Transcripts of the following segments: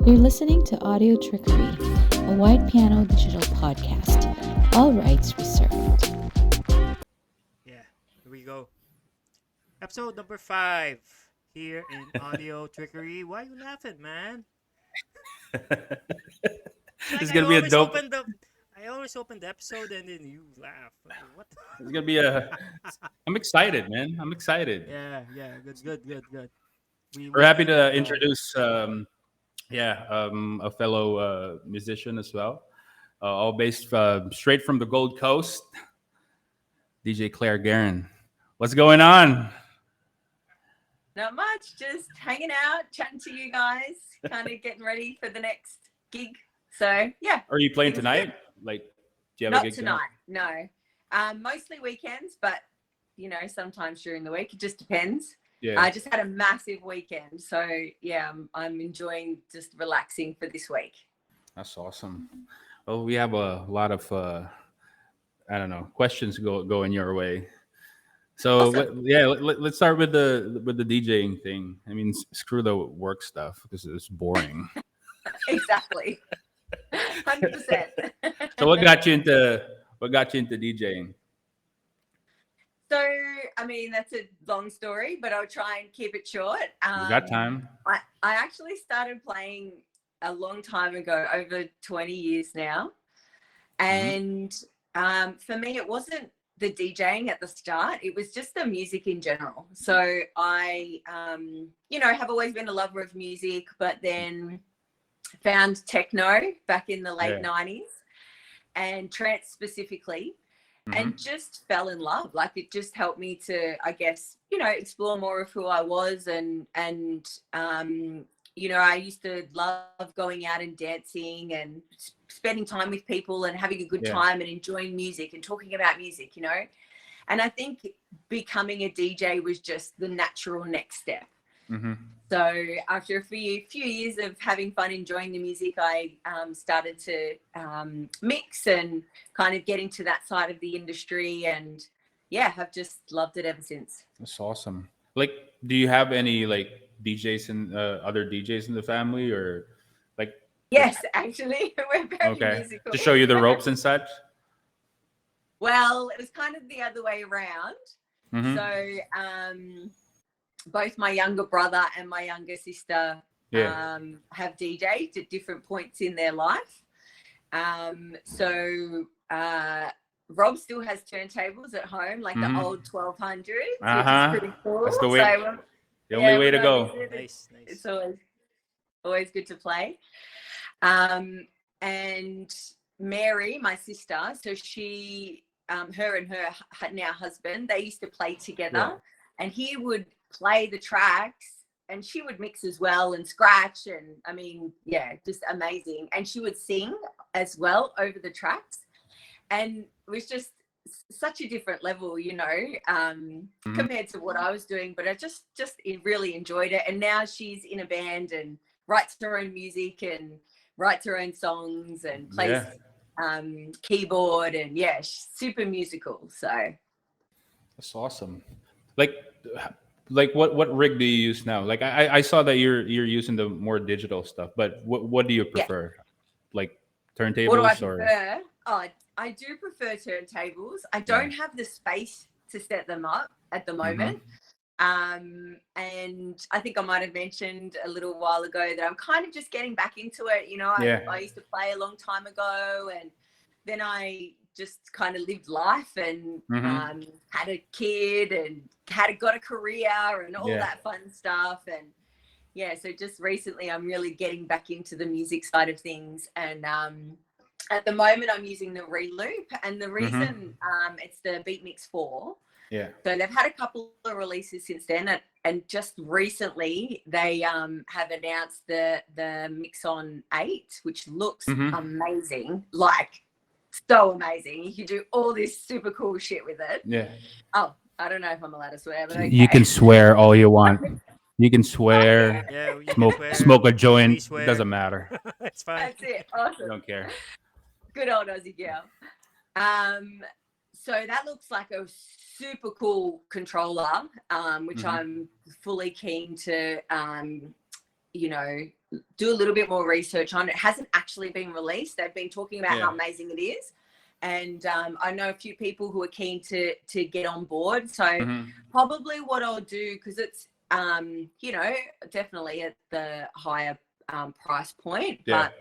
You're listening to Audio Trickery, a white piano digital podcast. All rights reserved. Yeah, here we go. Episode number 5 here in Audio Trickery. Why you laughing, man? It's like It's gonna be a dope. I always open the episode and then you laugh. What? It's gonna be a. I'm excited, man. I'm excited. Yeah. Good. We're We happy need to that. introduce, a fellow musician as well, all based straight from the Gold Coast. DJ ClaireG. What's going on? Not much, just hanging out, chatting to you guys, kind of getting ready for the next gig. So yeah. Are you playing Things tonight? Like, do you have Not a gig tonight, no. Mostly weekends, but sometimes during the week. It just depends. Yeah. I just had a massive weekend, so yeah, I'm enjoying just relaxing for this week. That's awesome. Well, we have a lot of questions going your way. So Awesome. let's start with the DJing thing. I mean, screw the work stuff because it's boring. Exactly. 100%. So what got you into DJing? So, I mean, that's a long story, but I'll try and keep it short. You got time? I actually started playing a long time ago, over 20 years now. And for me, it wasn't the DJing at the start. It was just the music in general. So I, have always been a lover of music, but then found techno back in the late 90s and trance specifically. And just fell in love. Like, it just helped me to, I guess, explore more of who I was. And I used to love going out and dancing and spending time with people and having a good time and enjoying music and talking about music, And I think becoming a DJ was just the natural next step. So after a few years of having fun, enjoying the music, I started to mix and kind of get into that side of the industry, and have just loved it ever since. That's awesome. Like, do you have any like DJs and other DJs in the family, or like? Yes, actually, we're very musical. To show you the ropes and such. Well, it was kind of the other way around. So both my younger brother and my younger sister have DJed at different points in their life. So Rob still has turntables at home, like the old 1200s, which is pretty cool. That's the way. The only way to go. Nice. It's always good to play. And Mary, my sister, so she, her and her now husband, they used to play together, and he would play the tracks and she would mix as well and scratch, and I mean, just amazing. And she would sing as well over the tracks, and it was just such a different level, compared to what I was doing. But I just really enjoyed it. And now she's in a band and writes her own music and writes her own songs and plays keyboard, and she's super musical. So that's awesome. Like what rig do you use now? Like I saw that you're using the more digital stuff, but what do you prefer? Like turntables? What do I prefer? Oh, I do prefer turntables. I don't have the space to set them up at the moment. And I think I might have mentioned a little while ago that I'm kind of just getting back into it. I used to play a long time ago, and then I just kind of lived life and had a kid and got a career and all that fun stuff. And so just recently I'm really getting back into the music side of things. And at the moment I'm using the Reloop, and the reason it's the Beat Mix 4. So they've had a couple of releases since then, and just recently they have announced the Mixon 8, which looks amazing, like so amazing. You can do all this super cool shit with it. Oh, I don't know if I'm allowed to swear, but okay. You can swear all you want. You can swear. Smoke a joint. It doesn't matter. It's fine. That's it. Awesome. I don't care. Good old Aussie girl. So that looks like a super cool controller, which I'm fully keen to you know, do a little bit more research on it. It hasn't actually been released. They've been talking about how amazing it is. And I know a few people who are keen to get on board. So probably what I'll do, because it's, you know, definitely at the higher price point, but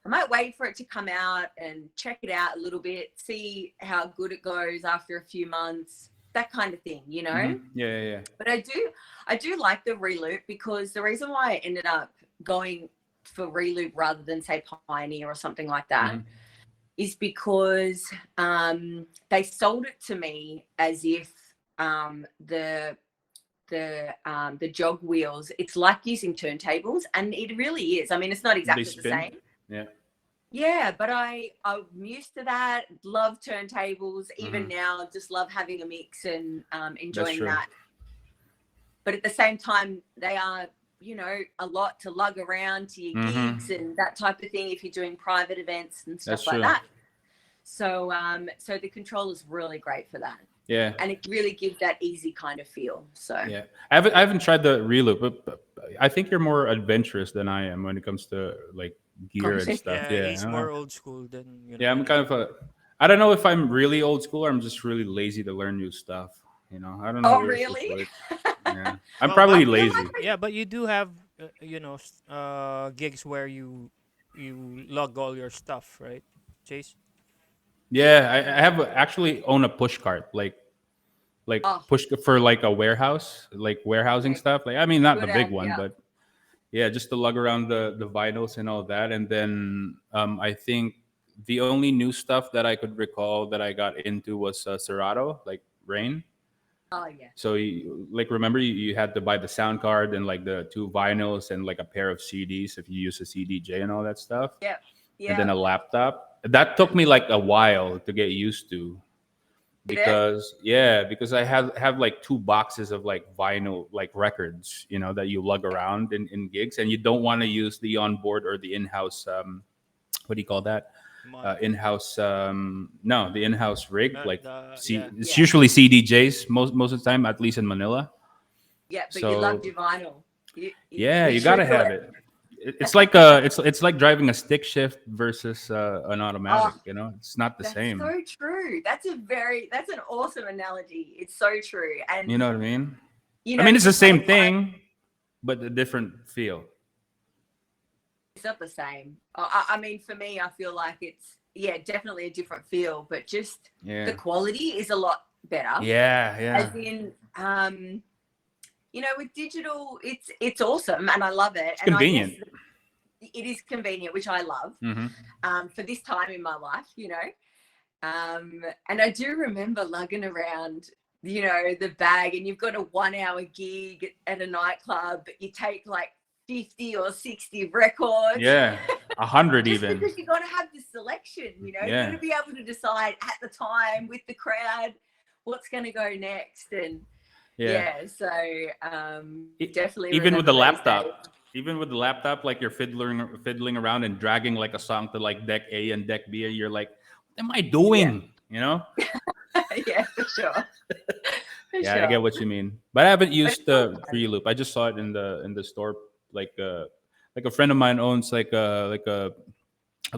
I might wait for it to come out and check it out a little bit, see how good it goes after a few months, that kind of thing, you know? Yeah. But I do like the reloop, because the reason why I ended up going for reloop rather than say Pioneer or something like that is because they sold it to me as if the jog wheels, it's like using turntables, and it really is. I mean, it's not exactly the same. Yeah, but I'm used to that. Love turntables. Even now, just love having a mix and enjoying that. But at the same time, they are, you know, a lot to lug around to your gigs and that type of thing if you're doing private events and stuff like that. So so the controller's really great for that. Yeah. And it really gives that easy kind of feel. So yeah. I haven't tried the reloop, but I think you're more adventurous than I am when it comes to like gear and stuff. Yeah, he's more old school than you know. Yeah, I'm kind of I don't know if I'm really old school or I'm just really lazy to learn new stuff. You know, I don't know. Oh, really? Yeah, I'm probably lazy. Yeah, but you do have you know gigs where you log all your stuff, right, Chase? Yeah, I have actually own a push cart, like push for like a warehouse, like warehousing stuff. Like I mean, not the big one, but yeah, just to lug around the vinyls and all that. And then I think the only new stuff that I could recall that I got into was Serato, like Rain. Oh yeah. So like remember you had to buy the sound card and like the 2 vinyls and like a pair of CDs if you use a CDJ and all that stuff. Yeah. And then a laptop. That took me like a while to get used to. Because because I have like 2 boxes of like vinyl like records, you know, that you lug around in gigs, and you don't want to use the onboard or the in-house what do you call that? In-house the in-house rig, like it's usually CDJs most of the time, at least in Manila. Yeah, but you love your vinyl. You gotta have it. It's like it's like driving a stick shift versus an automatic. You know, it's not the same. So true. That's an awesome analogy. It's so true. And you know what I mean? You know, I mean, it's the same thing, but a different feel. It's not the same. I mean, for me, I feel like it's definitely a different feel, but just the quality is a lot better. Yeah. As in, you know, with digital, it's awesome and I love it. It's convenient. I guess it is convenient, which I love for this time in my life, you know. And I do remember lugging around, you know, the bag, and you've got a 1-hour gig at a nightclub, but you take like 50 or 60 records. Yeah, 100 even. Because you got to have the selection, you know. You got to be able to decide at the time with the crowd what's going to go next. And so definitely even with the laptop. Even with the laptop, like you're fiddling around and dragging like a song to like deck A and deck B, and you're like, what am I doing? You know? Yeah, for sure. I get what you mean. But I haven't used the reloop. I just saw it in the store. Like a friend of mine owns like a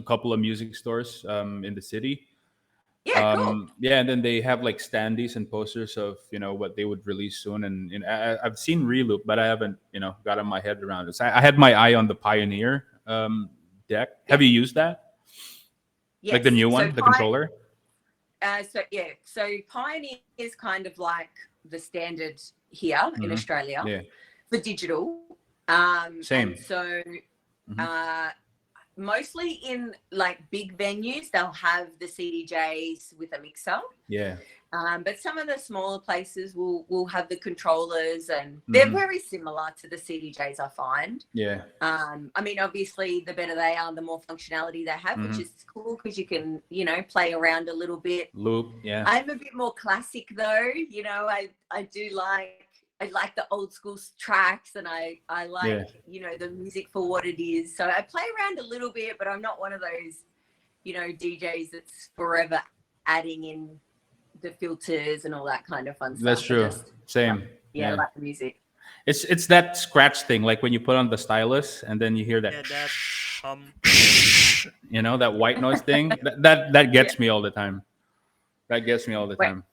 couple of music stores in the city. Yeah, cool. Yeah, and then they have like standees and posters of, you know, what they would release soon. And I've seen reloop, but I haven't, you know, gotten my head around it. So I had my eye on the Pioneer deck. Have you used that? Yes. Like the new one, the controller? So Pioneer is kind of like the standard here in Australia for digital. Same. So mostly in like big venues, they'll have the CDJs with a mixer. Yeah. But some of the smaller places will have the controllers, and they're very similar to the CDJs, I find. Yeah. I mean, obviously, the better they are, the more functionality they have, which is cool because you can, you know, play around a little bit. Loop, yeah. I'm a bit more classic though. You know, I do like the old school tracks, and I like, you know, the music for what it is. So I play around a little bit, but I'm not one of those, you know, DJs that's forever adding in the filters and all that kind of fun stuff. That's true. Same. I like the music. It's that scratch thing, like when you put on the stylus and then you hear that, Yeah, that you know, that white noise thing. That gets me all the time. That gets me all the Wait, time.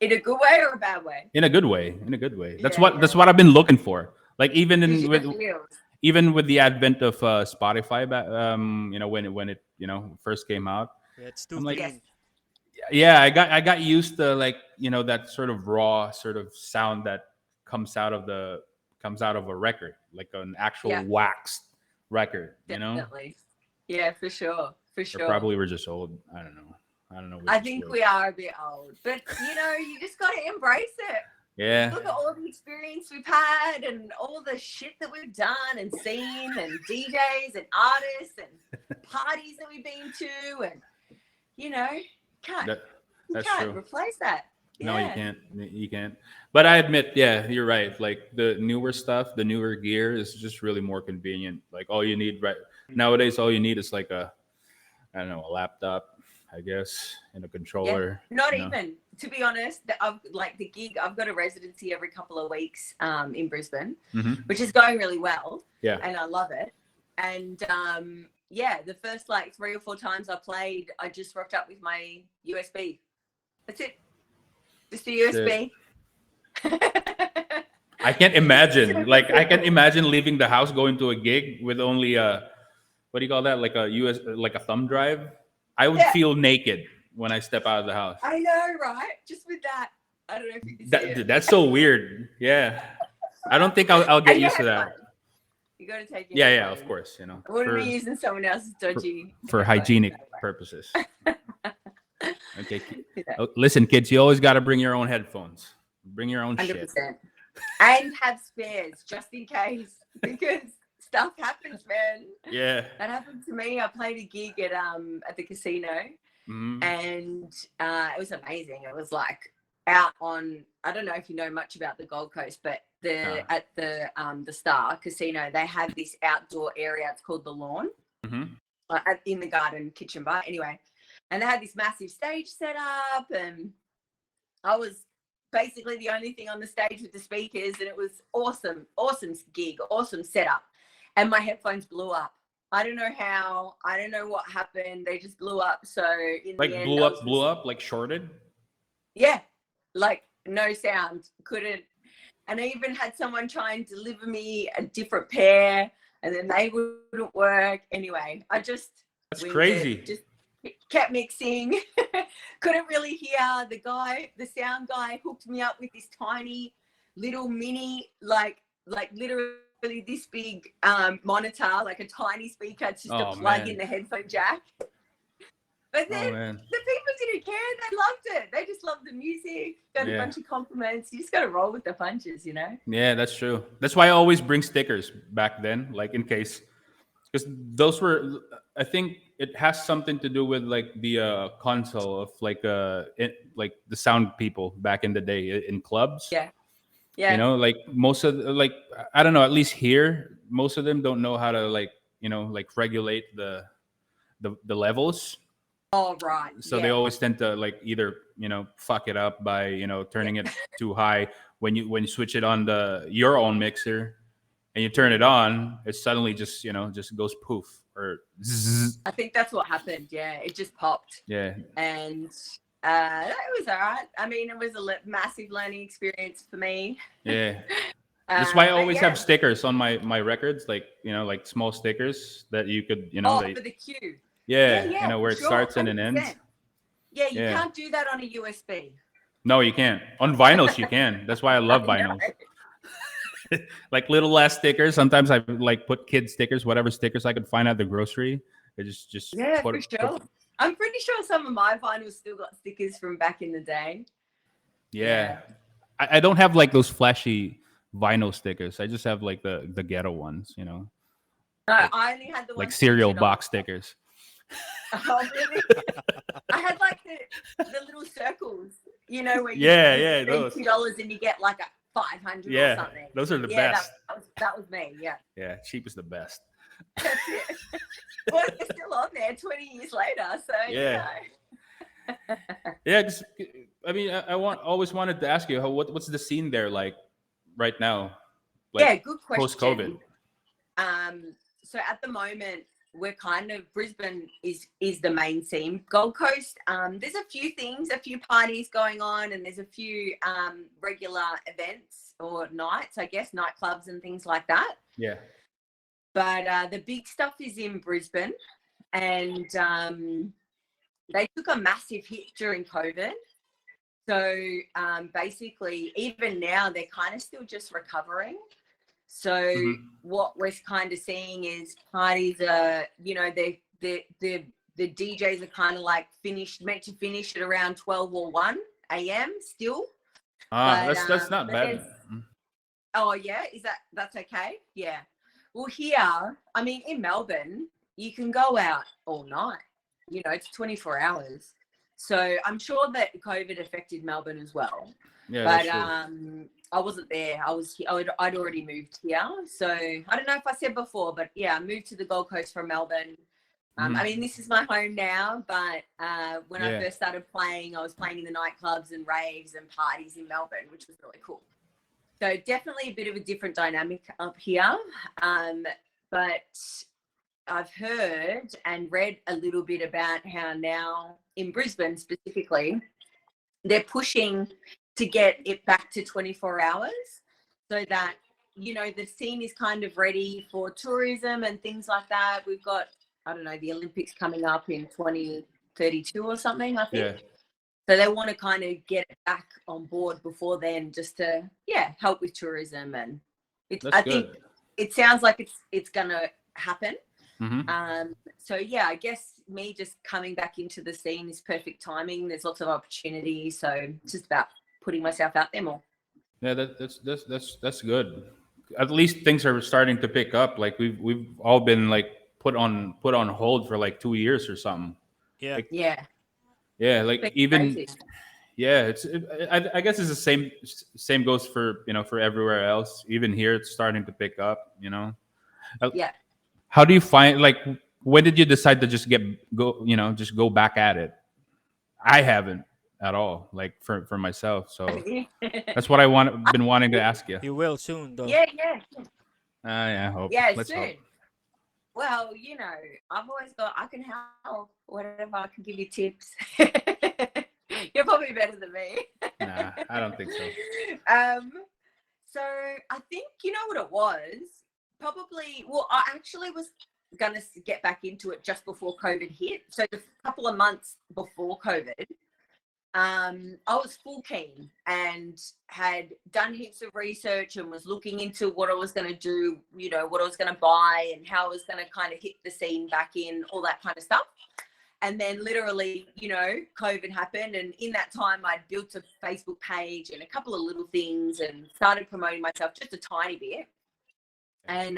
in a good way or a bad way? In a good way. In a good way. That's Yeah, what I've been looking for. Like even Gives in you with the feels. even with the advent of Spotify, you know, when it you know first came out, Yeah, it's too I'm like, Yes. clean. yeah, I got used to, like, you know, that sort of raw sort of sound that comes out of a record, like an actual Yeah, waxed record, you know. definitely. Yeah, for sure. For Or sure. probably we're just old. I don't know. I don't know which I is think worse. we are a bit old, but you just got to embrace it. Yeah. Look at all the experience we've had and all the shit that we've done and seen and DJs and artists and parties that we've been to, and can't That, you that's can't true. replace that. No, you Yeah. can't. You can't. But I admit, yeah, you're right. Like the newer stuff, the newer gear is just really more convenient. Like all you need nowadays, all you need is like I don't know, a laptop, I guess, and a Yeah, controller. not You know. even. To be honest, I've like the gig. I've got a residency every couple of weeks in Brisbane, Hmm. which is going really well, Yeah. and I love it. And yeah, the first like 3 or 4 times I played, I just rocked up with my USB. That's it, just a Shit. USB. I can't imagine. Super Like I can simple. imagine leaving the house, going to a gig with only what do you call that? Like a like a thumb drive. I would Yeah, feel naked when I step out of the house. I know, right? Just with that, I don't know if you can see it. That's so weird. Yeah. I don't think I'll get And your used to that. headphones. You got to take your Yeah, yeah, of headphones. course, you know, I wouldn't be using someone else's dodgy for headphones, hygienic no way. purposes. Okay. Yeah. Oh, listen, kids, you always got to bring your own headphones. Bring your own shit. 100%. And have spares just in case, because stuff happens, man. Yeah. That happened to me. I played a gig at the casino, Mhm. and it was amazing. It was like out on, I don't know if you know much about the Gold Coast, but at the Star Casino, they have this outdoor area. It's called the Lawn, Mhm. in the garden kitchen bar. Anyway, and they had this massive stage set up, and I was basically the only thing on the stage with the speakers, and it was awesome gig, awesome setup. And my headphones blew up. I don't know how, I don't know what happened. They just blew up. So in Like the end, blew up, like shorted. yeah, like no sound, couldn't. And I even had someone try and deliver me a different pair, and then they wouldn't work. Anyway, I just That's winged crazy. it, just kept mixing. Couldn't really hear the sound guy hooked me up with this tiny little mini, like literally this big monitor, like a tiny speaker, just to plug in the headphone jack. But then the people didn't care. They loved it. They just loved the music. Got a bunch of compliments. You just got to roll with the punches, you know? Yeah, that's true. That's why I always bring stickers back then, like in case, because those were, I think it has something to do with like the console of like like the sound people back in the day in clubs. Yeah. Yeah. You know, like most of like, I don't know, at least here, most of them don't know how to like, you know, like regulate the levels. Oh, right. So they always tend to like either, you know, fuck it up by, you know, turning it too high. When you switch it on your own mixer and you turn it on, it suddenly just, you know, just goes poof or zzz. I think that's what happened. Yeah, it just popped. Yeah. And it was all right. I mean, it was a massive learning experience for me. Yeah. That's why I always have stickers on my records, like, you know, like small stickers that you could, you know, for the cue. Yeah, you know, where it starts and it 100%. ends. Yeah, you can't do that on a USB. No, you can't. On vinyls, you can. That's why I love vinyls. Like little ass stickers. Sometimes I like put kid stickers, whatever stickers I could find at the grocery. I just for sure. I'm pretty sure some of my vinyls still got stickers from back in the day. Yeah. I don't have like those flashy vinyl stickers. I just have like the ghetto ones, you know. No, like, I only had the ones like cereal box stickers. Oh, really? I had like the little circles, you know, where you spend those $2 and you get like a 500 or something. Those are the best. That was me. Yeah, cheap is the best. That's it. Well, they're still on there 20 years later, so yeah. Yeah, cause, I mean, I always wanted to ask you what's the scene there like right now? like good question. post-COVID? So at the moment, we're kind of, Brisbane is the main scene. Gold Coast, there's a few things, a few parties going on, and there's a few regular events or nights, I guess, nightclubs and things like that. Yeah. But the big stuff is in Brisbane, and they took a massive hit during COVID. So basically, even now, they're kind of still just recovering. So what we're kind of seeing is parties are, you know, the DJs are kind of like meant to finish at around 12 or 1 a.m. still. That's not bad. Oh yeah, that's okay? Yeah. Well, here, I mean, in Melbourne, you can go out all night. You know, it's 24 hours. So I'm sure that COVID affected Melbourne as well. Yeah, but that's true. I wasn't there. I'd already moved here. So I don't know if I said before, but yeah, I moved to the Gold Coast from Melbourne. I mean, this is my home now, but when I first started playing, I was playing in the nightclubs and raves and parties in Melbourne, which was really cool. So definitely a bit of a different dynamic up here. But I've heard and read a little bit about how now in Brisbane specifically, they're pushing to get it back to 24 hours so that, you know, the scene is kind of ready for tourism and things like that. We've got, I don't know, the Olympics coming up in 2032 or something, I think. Yeah. So they want to kind of get it back on board before then, just to, help with tourism. And I think it sounds like it's going to happen. So yeah, I guess me just coming back into the scene is perfect timing. There's lots of opportunity, so it's just about putting myself out there more. Yeah, that's good. At least things are starting to pick up. Like we've all been like put on hold for like 2 years or something. Yeah. Like, yeah. Like even crazy. yeah, I guess it's the same goes for, you know, for everywhere else. Even here, it's starting to pick up. You know. Yeah. How do you find, like, when did you decide to just go back at it? I haven't at all, like for myself. So that's what been wanting to ask you. You will soon, though. Yeah. I hope. Yeah, Let's soon. hope. Well, you know, I've always got, I can help, whatever, I can give you tips. You're probably better than me. Nah, I don't think so. So I think, you know what it was? Probably, well, I actually was going to get back into it just before COVID hit. So a couple of months before COVID, I was full keen and had done heaps of research and was looking into what I was going to do, you know, what I was going to buy and how I was going to kind of hit the scene back in, all that kind of stuff. And then literally, you know, COVID happened. And in that time, I'd built a Facebook page and a couple of little things and started promoting myself just a tiny bit. And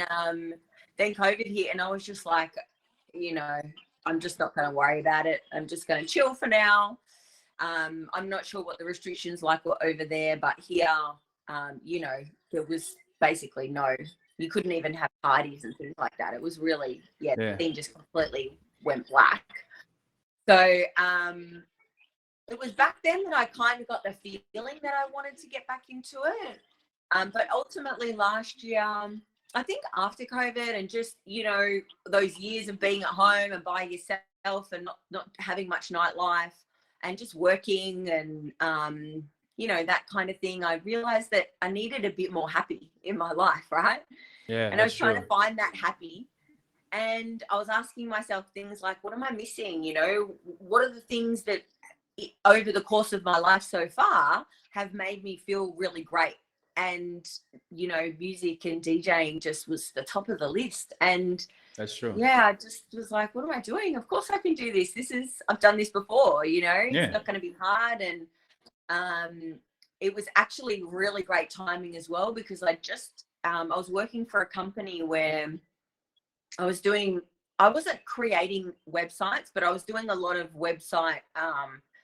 then COVID hit and I was just like, you know, I'm just not going to worry about it. I'm just going to chill for now. I'm not sure what the restrictions like were over there, but here, you know, there was basically you couldn't even have parties and things like that. It was really, the thing just completely went black. So it was back then that I kind of got the feeling that I wanted to get back into it. But ultimately last year, I think after COVID and just, you know, those years of being at home and by yourself and not having much nightlife and just working and, you know, that kind of thing, I realized that I needed a bit more happy in my life, right? Yeah, and I was trying to find that happy. And I was asking myself things like, what am I missing? You know, what are the things that over the course of my life so far have made me feel really great? And, you know, music and DJing just was the top of the list. And that's true. Yeah, I just was like, what am I doing? Of course I can do this. I've done this before, you know, it's not going to be hard. And it was actually really great timing as well, because I was working for a company where I wasn't creating websites, but I was doing a lot of website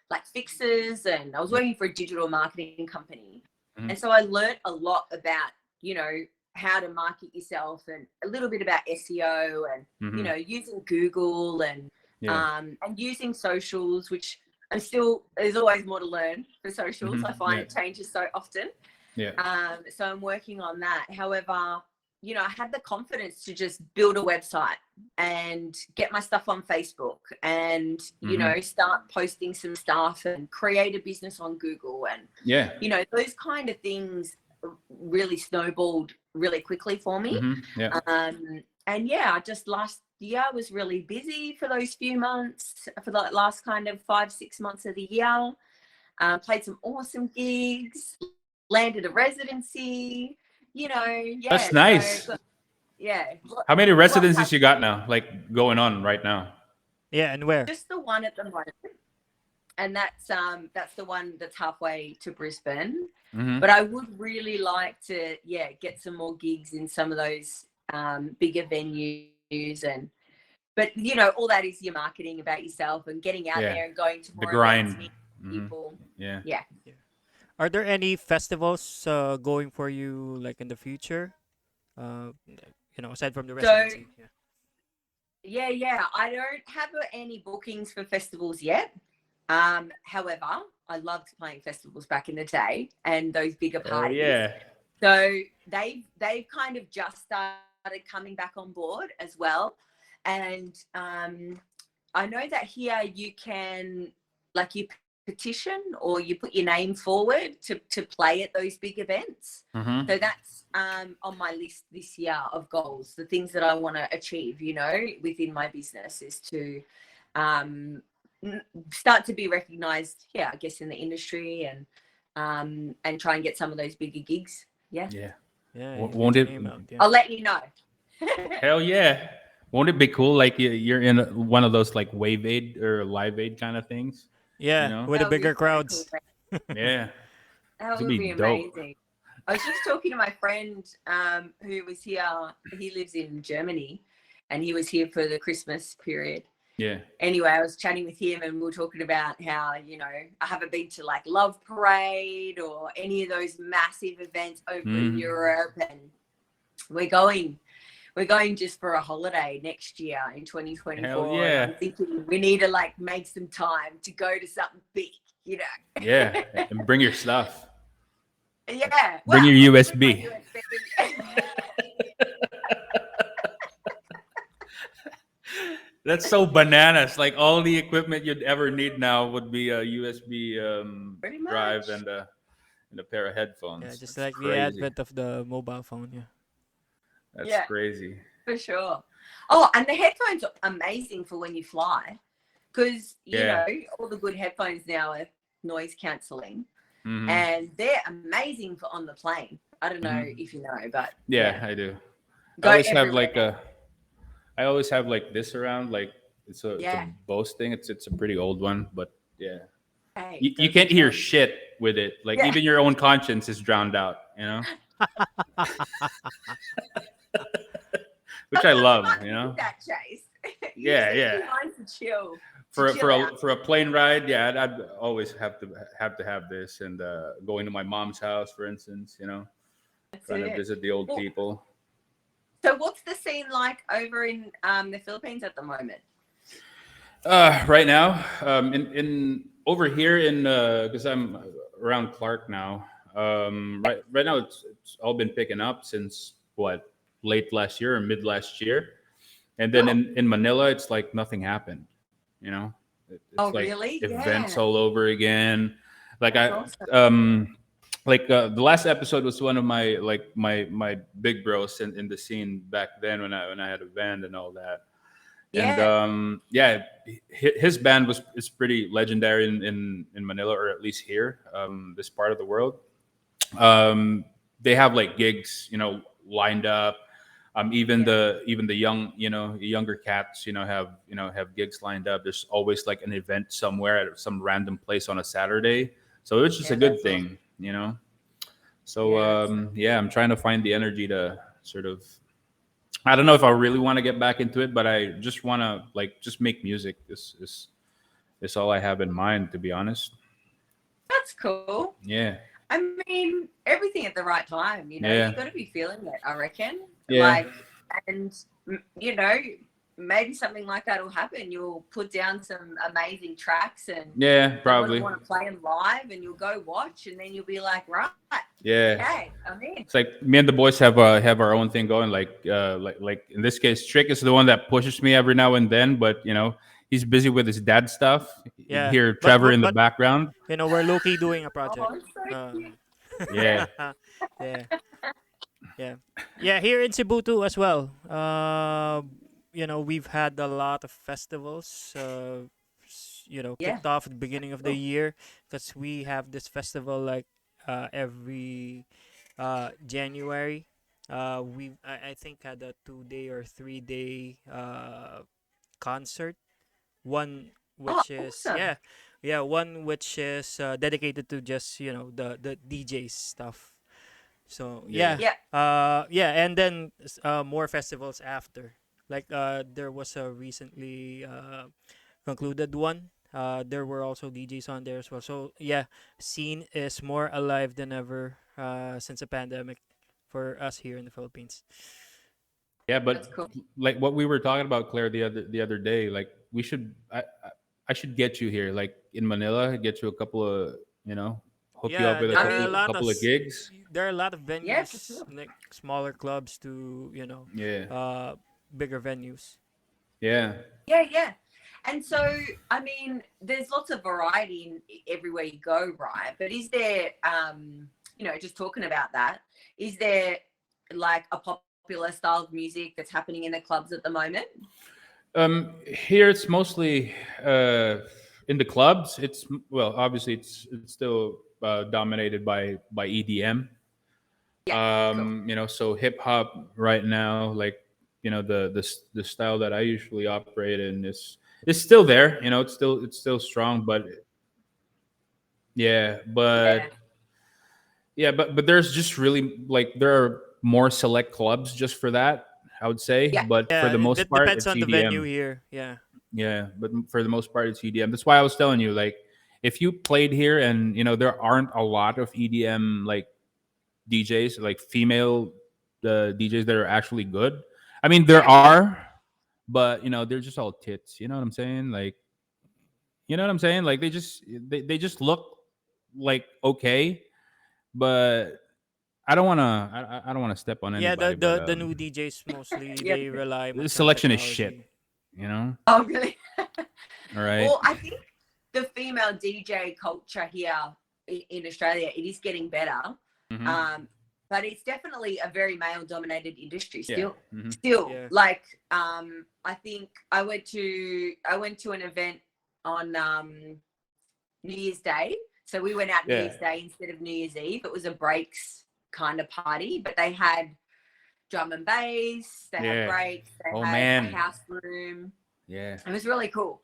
like fixes, and I was working for a digital marketing company. And so I learned a lot about, you know, how to market yourself and a little bit about SEO and, you know, using Google and using socials, which there's always more to learn for socials. I find it changes so often. Yeah. So I'm working on that. However, you know, I had the confidence to just build a website and get my stuff on Facebook and, you know, start posting some stuff and create a business on Google. And, you know, those kind of things really snowballed really quickly for me. Yeah. And yeah, just last year I was really busy for those few months, for the last kind of 5-6 months of the year. Played some awesome gigs, landed a residency, you know. Yeah, That's nice. So, yeah. How many residencies you got now, like going on right now? Yeah, and where? Just the one at the moment, and that's the one that's halfway to Brisbane. But I would really like to, get some more gigs in some of those bigger venues. And but you know, all that is your marketing about yourself and getting out there and going to more the grind. events, people. Yeah. Are there any festivals going for you like in the future? You know, aside from the residency. Yeah. I don't have any bookings for festivals yet. However, I loved playing festivals back in the day and those bigger parties. So they've kind of just started coming back on board as well. And I know that here you can, like, you petition or you put your name forward to play at those big events. So that's on my list this year of goals. The things that I want to achieve, you know, within my business is to start to be recognized, I guess, in the industry and try and get some of those bigger gigs. Won't it? I'll let you know. Hell yeah! Won't it be cool? Like you're in one of those like Wave Aid or Live Aid kind of things. Yeah, you know? with the bigger crowds. Yeah, that would be amazing. I was just talking to my friend who was here. He lives in Germany, and he was here for the Christmas period. Yeah. Anyway, I was chatting with him and we were talking about how, you know, I haven't been to like Love Parade or any of those massive events over in Europe, and we're going just for a holiday next year in 2024. Hell yeah. I'm thinking we need to like make some time to go to something big, you know. Yeah, and bring your stuff. Yeah. Bring your USB. That's so bananas. Like all the equipment you'd ever need now would be a USB drive and a pair of headphones. Yeah, just That's like crazy. the advent of the mobile phone. Yeah. That's crazy. For sure. Oh, and the headphones are amazing for when you fly, because you know all the good headphones now are noise cancelling, and they're amazing for on the plane. I don't know if you know, but I do. I always have like this around, like it's a Bose thing. It's a pretty old one, but hey, you can't hear shit with it. Like even your own conscience is drowned out, you know. Which I love, you know. That Chase. Yeah. To chill. For a plane ride, I'd always have to have this, and going to my mom's house, for instance, you know, trying to visit the old people. So what's the scene like over in the Philippines at the moment? Right now, in over here in because I'm around Clark now. Right now it's all been picking up since late last year or mid last year, and then in Manila it's like nothing happened. You know, it's like really? Events all over again. Like Awesome. the last episode was one of my my big bros in the scene back then when I had a band and all that. And his band is pretty legendary in Manila, or at least here, this part of the world. They have like gigs, you know, lined up. Even the young, you know, younger cats, you know, have gigs lined up. There's always like an event somewhere at some random place on a Saturday. So it's just a good thing, awesome. You know. So I'm trying to find the energy to sort of. I don't know if I really want to get back into it, but I just want to like just make music. This is all I have in mind, to be honest. That's cool. Yeah. I mean, everything at the right time, you know. You got to be feeling it, I reckon. Yeah. Like, and you know, maybe something like that will happen. You'll put down some amazing tracks and Yeah, probably. want to play them live, and you'll go watch, and then you'll be like, right, Yeah. okay, I'm in. It's like me and the boys have our own thing going. Like in this case, Trick is the one that pushes me every now and then, but he's busy with his dad stuff. You Yeah. hear Trevor in the But background. we're low-key doing a project. Oh, it's so cute. Yeah. Yeah. Yeah, here in Cebu too as well. We've had a lot of festivals. Kicked off at the beginning of the year because we have this festival like every January. I think had a 2-day or 3-day concert. One which is awesome. one which is dedicated to just the DJ stuff. So Yeah. and then more festivals after. Like there was a recently concluded one. There were also DJs on there as well. So yeah, scene is more alive than ever since the pandemic for us here in the Philippines. Yeah, That's but cool. like what we were talking about, Claire, the other day, like we should I should get you here, like in Manila, get you a couple of hook you up Yeah, with a there are a lot of couple of gigs. there are a lot of Yeah, for venues sure. like smaller clubs to Yeah, bigger venues. yeah. Yeah. And so, I mean, there's lots of variety in everywhere you go, right? But is there, just talking about that, is there like a popular style of music that's happening in the clubs at the moment? Here it's mostly in the clubs. Obviously it's still dominated by EDM. Yeah, cool. So hip hop right now, like the style that I usually operate in is still there. It's still strong, but yeah, Yeah, but there's just really like there are more select clubs just for that, I would say. yeah, But for Yeah, the most it part, depends it's on the venue EDM. here. Yeah. Yeah, but for the most part, it's EDM. That's why I was telling you, like, if you played here and there aren't a lot of EDM like DJs, like female DJs that are actually good. I mean, there yeah. are, but they're just all tits. You know what I'm saying? Like, Like they just look like okay, but I don't wanna I don't wanna step on Yeah, anybody, but the new DJs mostly Yeah. they rely the much on selection is shit. technology. You know? Oh, really? All right. Well, I think the female DJ culture here in Australia, it is getting better. Mhm. But it's definitely a very male dominated industry Yeah. still. Mhm. Yeah. Like I think I went to an event on New Year's Day. So we went out New Yeah. Year's Day instead of New Year's Eve. It was a breaks kind of party, but they had drum and bass, they had Yeah. breaks, they Oh, had man. a house room. Yeah. It was really cool.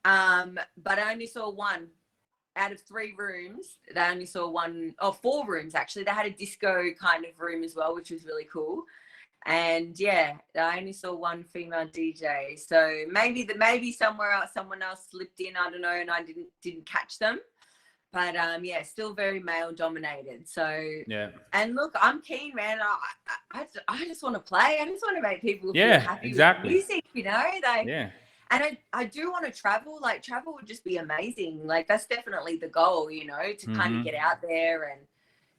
But I only saw one out of 3 rooms. They only saw 4 rooms actually. They had a disco kind of room as well, which was really cool. And yeah, I only saw one female DJ. So maybe somewhere else, someone else slipped in. I don't know, and I didn't catch them. But yeah, still very male dominated. So Yeah. and look, I'm keen, man. I just want to play. I just want to make people feel Yeah, happy exactly. with music, Like, Yeah. and I do want to travel. Like, travel would just be amazing. Like, that's definitely the goal, to kind of Mhm. get out there. And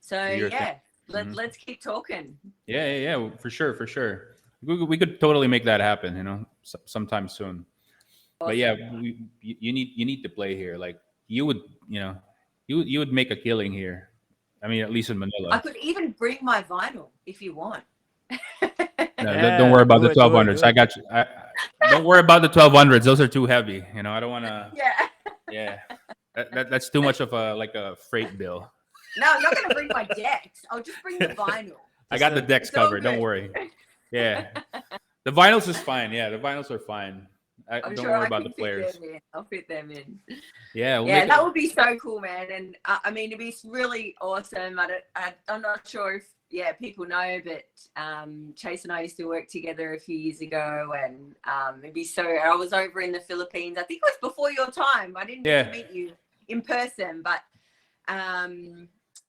so, Do your thing. yeah, Mhm. let's keep talking. Yeah, for sure, for sure. We could totally make that happen, sometime soon. But yeah, Awesome. you need to play here. Like you would, you would make a killing here. I mean, at least in I Manila. could even bring my vinyl if you want. No, don't worry Yeah, about the do it, do it, 1200s. do I it. got you. Don't worry about the 1200s. Those are too heavy. I don't want to. Yeah. Yeah, that's too much of a freight bill. No, I'm not going to bring my decks. I'll just bring the vinyl. I got the Just decks It's all covered. Don't good. worry. Yeah, the vinyls is fine. Yeah, the vinyls are fine. I'm Don't sure worry I about can the fit flares. them in. I'll fit them in. Yeah, we'll Yeah, make that it. would be so cool, man. And I mean, it'd be really awesome. I'm not sure if people know, but Chase and I used to work together a few years ago, and it'd be so. I was over in the Philippines. I think it was before your time. I didn't get to meet you in person, but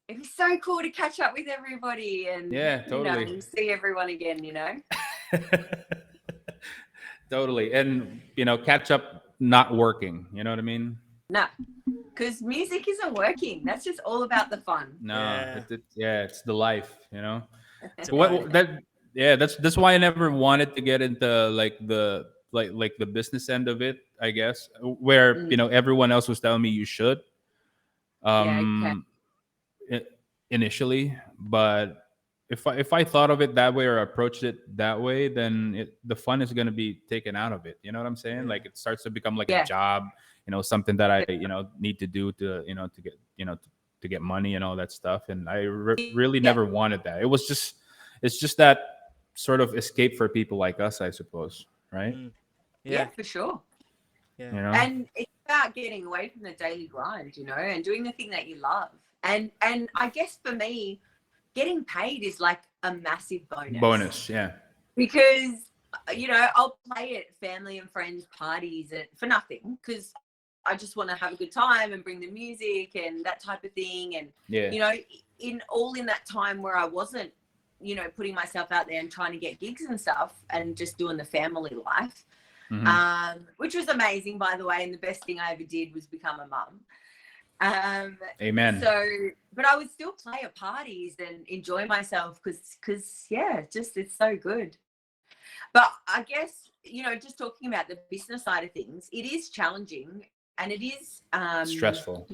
it'd be so cool to catch up with everybody and Yeah, totally. see everyone again. Totally. And catch up not working. You know what I mean? No, because music isn't working. That's just all about the fun. No, Yeah, yeah, it's the life. it's But about it. that's why I never wanted to get into like the business end of it, I guess, where Mm, everyone else was telling me you should yeah, okay. um i- initially. But if I thought of it that way or approached it that way, then the fun is going to be taken out of it. You know what I'm saying? Yeah. Like it starts to become like a Yeah. job, something that I need to do to get to get money and all that stuff. And I really Yeah. never wanted that. It's just that sort of escape for people like us, I suppose, right? Mm. Yeah, Yeah, for sure. yeah. And it's about getting away from the daily grind, and doing the thing that you love. And I guess for me, getting paid is like a massive bonus Yeah. because I'll play at family and friends parties for nothing because I just want to have a good time and bring the music and that type of thing. And Yeah. in that time where I wasn't putting myself out there and trying to get gigs and stuff and just doing the family life, which was amazing, by the way. And the best thing I ever did was become a mum. Amen. So, but I would still play at parties and enjoy myself because it's so good. But I guess, just talking about the business side of things, it is challenging and it is, Stressful.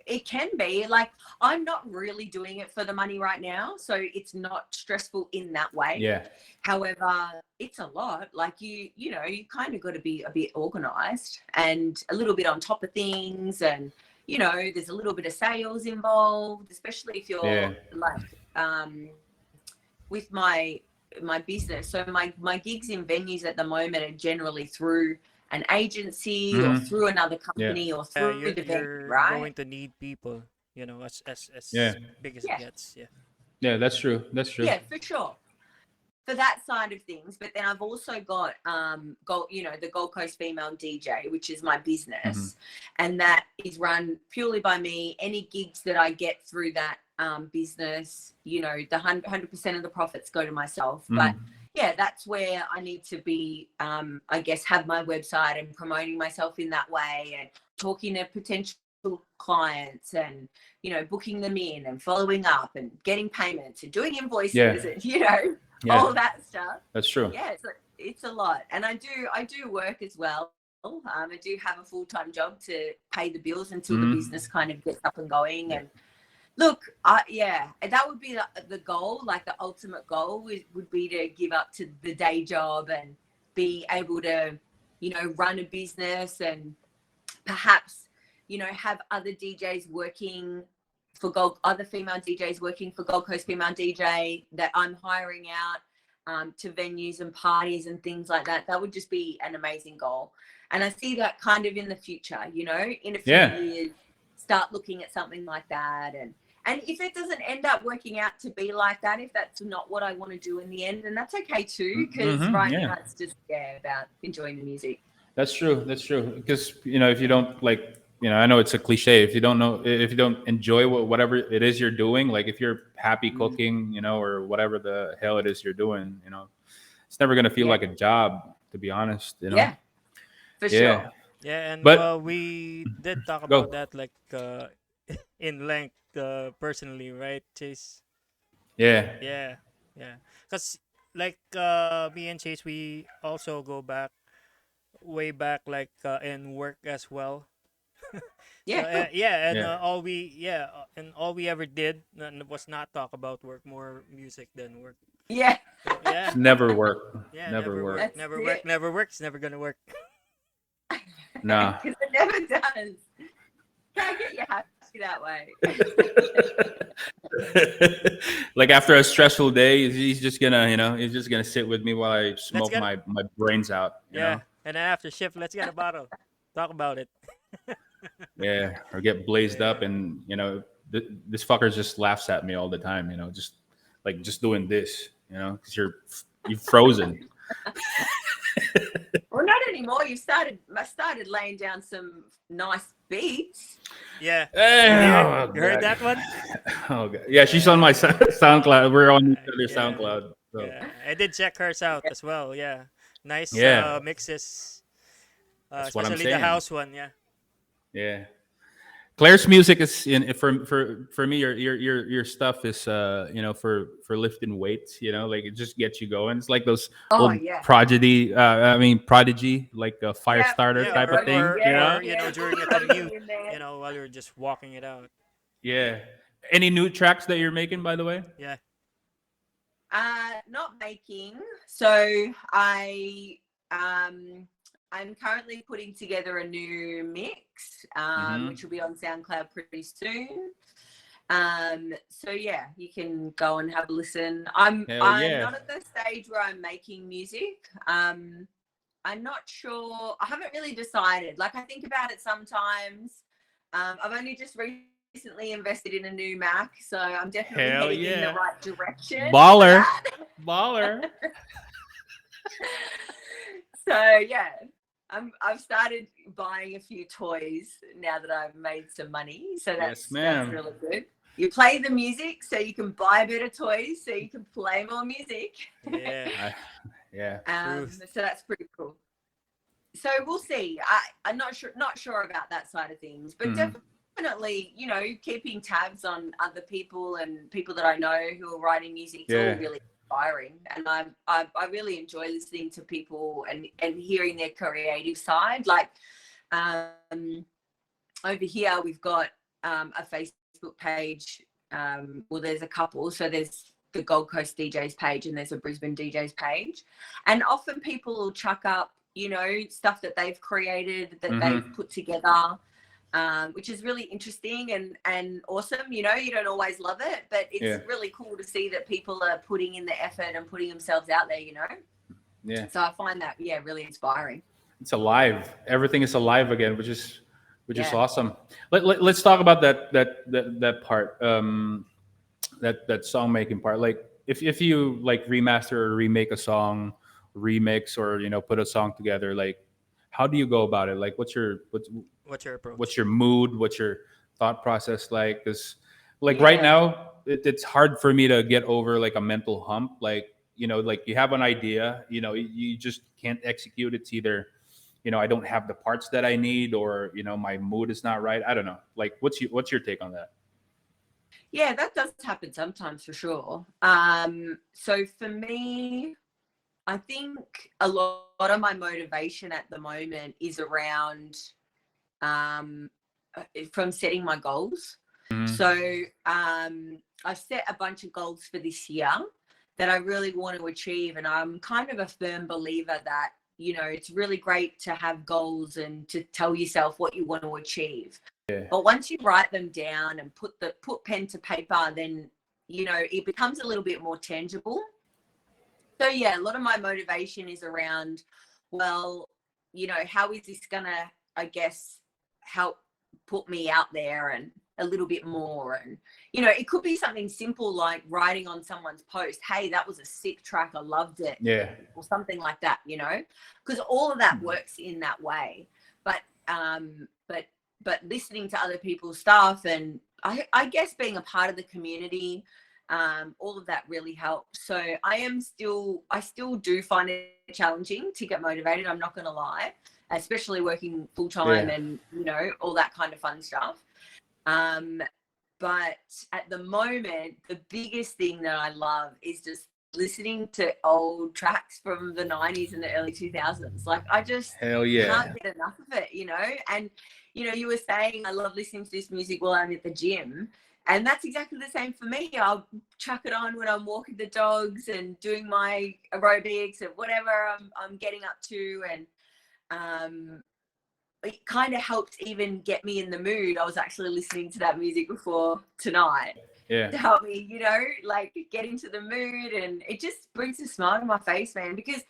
it can be like, I'm not really doing it for the money right now. So it's not stressful in that way. Yeah. However, it's a lot. Like you kind of got to be a bit organized and a little bit on top of things. And, there's a little bit of sales involved, especially if you're with my business. So my gigs in venues at the moment are generally through an agency or through another company or through the venue, You're right? going to need people, as Yeah. big as it gets. Yeah. Yeah, that's true. That's true. Yeah, for sure. For that side of things. But then I've also got the Gold Coast Female DJ, which is my business, and that is run purely by me. Any gigs that I get through that business, the 100% of the profits go to myself. But yeah, that's where I need to be, I guess, have my website and promoting myself in that way and talking to potential clients and, booking them in and following up and getting payments and doing invoices and, all that stuff. That's true. Yeah, it's a lot. And I do work as well. I do have a full-time job to pay the bills until the business kind of gets up and going. And look, that would be the goal. Like the ultimate goal would be to give up to the day job and be able to, run a business and perhaps, have other DJs working for other female DJs working for Gold Coast Female DJ that I'm hiring out to venues and parties and things like that. That would just be an amazing goal. And I see that kind of in the future, in a few years, start looking at something like that. And if it doesn't end up working out to be like that, if that's not what I want to do in the end, then that's okay too, because now it's just about enjoying the music. That's true. That's true. Because if you don't I know it's a cliche. If you don't enjoy whatever it is you're doing, like if you're happy cooking, or whatever the hell it is you're doing, it's never gonna feel like a job, to be honest. Yeah, for sure. Yeah, and But we did talk go. about that like in length personally, right, Chase? Yeah. Yeah, yeah. Cause like me and Chase, we also go back way back like in work as well. Yeah. And Yeah. all we ever did was not talk about work, more music than work. Yeah. So, yeah, Never work. yeah, Never work. That's never it. work, never works, never gonna work. Nah. Because it never does. Can't get you happy that way. Like after a stressful day, he's just gonna sit with me while I smoke get- my brains out. You Yeah, know? and then after shift, let's get a bottle, talk about it. Yeah, or get blazed up, and this fucker just laughs at me all the time. Just doing this. Because you've frozen. Well, not anymore. I started laying down some nice beats. Yeah, Oh, you heard God. that one? Oh, God. Yeah, she's on my SoundCloud. We're on each other's Yeah. SoundCloud. So. Yeah, I did check hers out as well. Yeah, Nice Yeah, mixes, that's what I'm especially the saying. house one. Yeah. Yeah. Claire's music is in for me. Your stuff is for lifting weights. Like it just gets you going. It's like those Oh old yeah. prodigy, like a fire Yeah. starter Yeah, type or of thing. or You Yeah. know? or Yeah. during a Something commute, in there. while you're just walking it out. Yeah. Any new tracks that you're making, by the way? Yeah. Not making. So I'm currently putting together a new mix, Mm-hmm. which will be on SoundCloud pretty soon. So yeah, you can go and have a listen. I'm Hell I'm yeah. not at the stage where I'm making music. I'm not sure. I haven't really decided. Like I think about it sometimes. I've only just recently invested in a new Mac, so I'm definitely Hell heading in the yeah. right direction for Baller. that. Baller. So yeah, I've started buying a few toys now that I've made some money. So Yes, that's ma'am. really good. You play the music so you can buy better toys so you can play more music. Yeah. Yeah. Truth. So that's pretty cool. So we'll see. I'm not sure about that side of things, but Mhm. definitely, keeping tabs on other people and people that I know who are writing music is all Yeah. really inspiring. And I really enjoy listening to people and hearing their creative side. Like over here, we've got a Facebook page. Well, there's a couple. So there's the Gold Coast DJs page and there's a Brisbane DJs page. And often people will chuck up, stuff that they've created, that they've put together, which is really interesting and awesome. You don't always love it, but it's really cool to see that people are putting in the effort and putting themselves out there, Yeah. So I find that, really inspiring. It's alive. Everything is alive again, which is Yeah. awesome. Let's talk about that part. That song making part. Like if you like remaster or remake a song, remix or put a song together, like how do you go about it? Like what's your What's your approach? what's your mood? What's your thought process like? Because like right now, it's hard for me to get over like a mental hump. Like like you have an idea, you just can't execute. It's either I don't have the parts that I need, or my mood is not right. I don't know. Like what's your take on that? Yeah, that does happen sometimes for sure. So for me, I think a lot of my motivation at the moment is around from setting my goals. Mhm. So I've set a bunch of goals for this year that I really want to achieve. And I'm kind of a firm believer that, it's really great to have goals and to tell yourself what you want to achieve. Yeah. But once you write them down and put pen to paper, then, it becomes a little bit more tangible. So yeah, a lot of my motivation is around, well, how is this gonna, I guess, help put me out there and a little bit more? And it could be something simple like writing on someone's post, hey, that was a sick track, I loved it. Yeah. Or something like that, because all of that works in that way. But listening to other people's stuff and I guess being a part of the community, all of that really helps. So I still do find it challenging to get motivated. I'm not going to lie, especially working full time and, all that kind of fun stuff. But at the moment, the biggest thing that I love is just listening to old tracks from the 90s and the early 2000s. Like I just Hell yeah. can't get enough of it, and you were saying I love listening to this music while I'm at the gym, and that's exactly the same for me. I'll chuck it on when I'm walking the dogs and doing my aerobics and whatever I'm getting up to, and it kind of helped even get me in the mood. I was actually listening to that music before tonight to help me, like get into the mood, and it just brings a smile to my face, man, because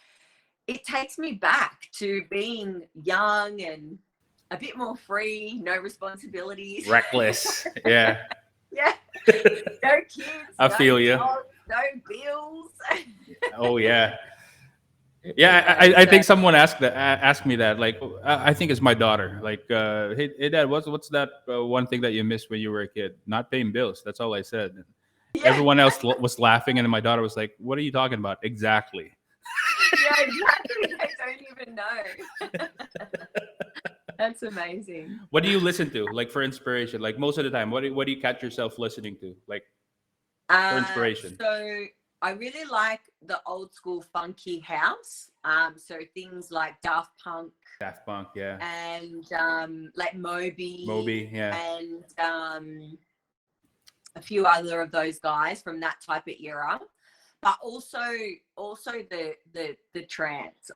it takes me back to being young and a bit more free, no responsibilities. Reckless. Yeah. Yeah. No kids. I feel you. No bills. Oh yeah. Yeah, I think someone asked me that. Like, I think it's my daughter. Like, hey Dad, what's that one thing that you missed when you were a kid? Not paying bills. That's all I said. Yeah. Everyone else was laughing, and then my daughter was like, "What are you talking about?" Exactly. Yeah, exactly. know. That's amazing. What do you listen to, like, for inspiration? Like, most of the time, what do you catch yourself listening to, like, for inspiration? So I really like the old school funky house. So things like Daft Punk, Yeah, and like Moby, yeah, and a few other of those guys from that type of era. But also the trance,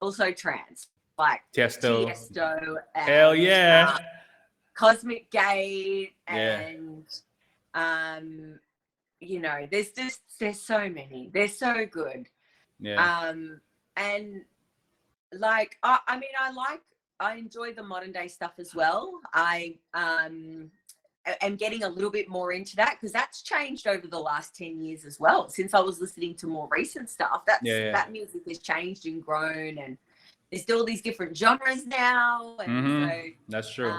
like Tiesto. and Hell yeah. Cosmic Gate, Yeah. and you know, there's so many. They're so good. Yeah. And like I mean, I enjoy the modern day stuff as well. I am getting a little bit more into that because that's changed over the last 10 years as well. Since I was listening to more recent stuff, that music has changed and grown, and there's still these different genres now. And so that's true.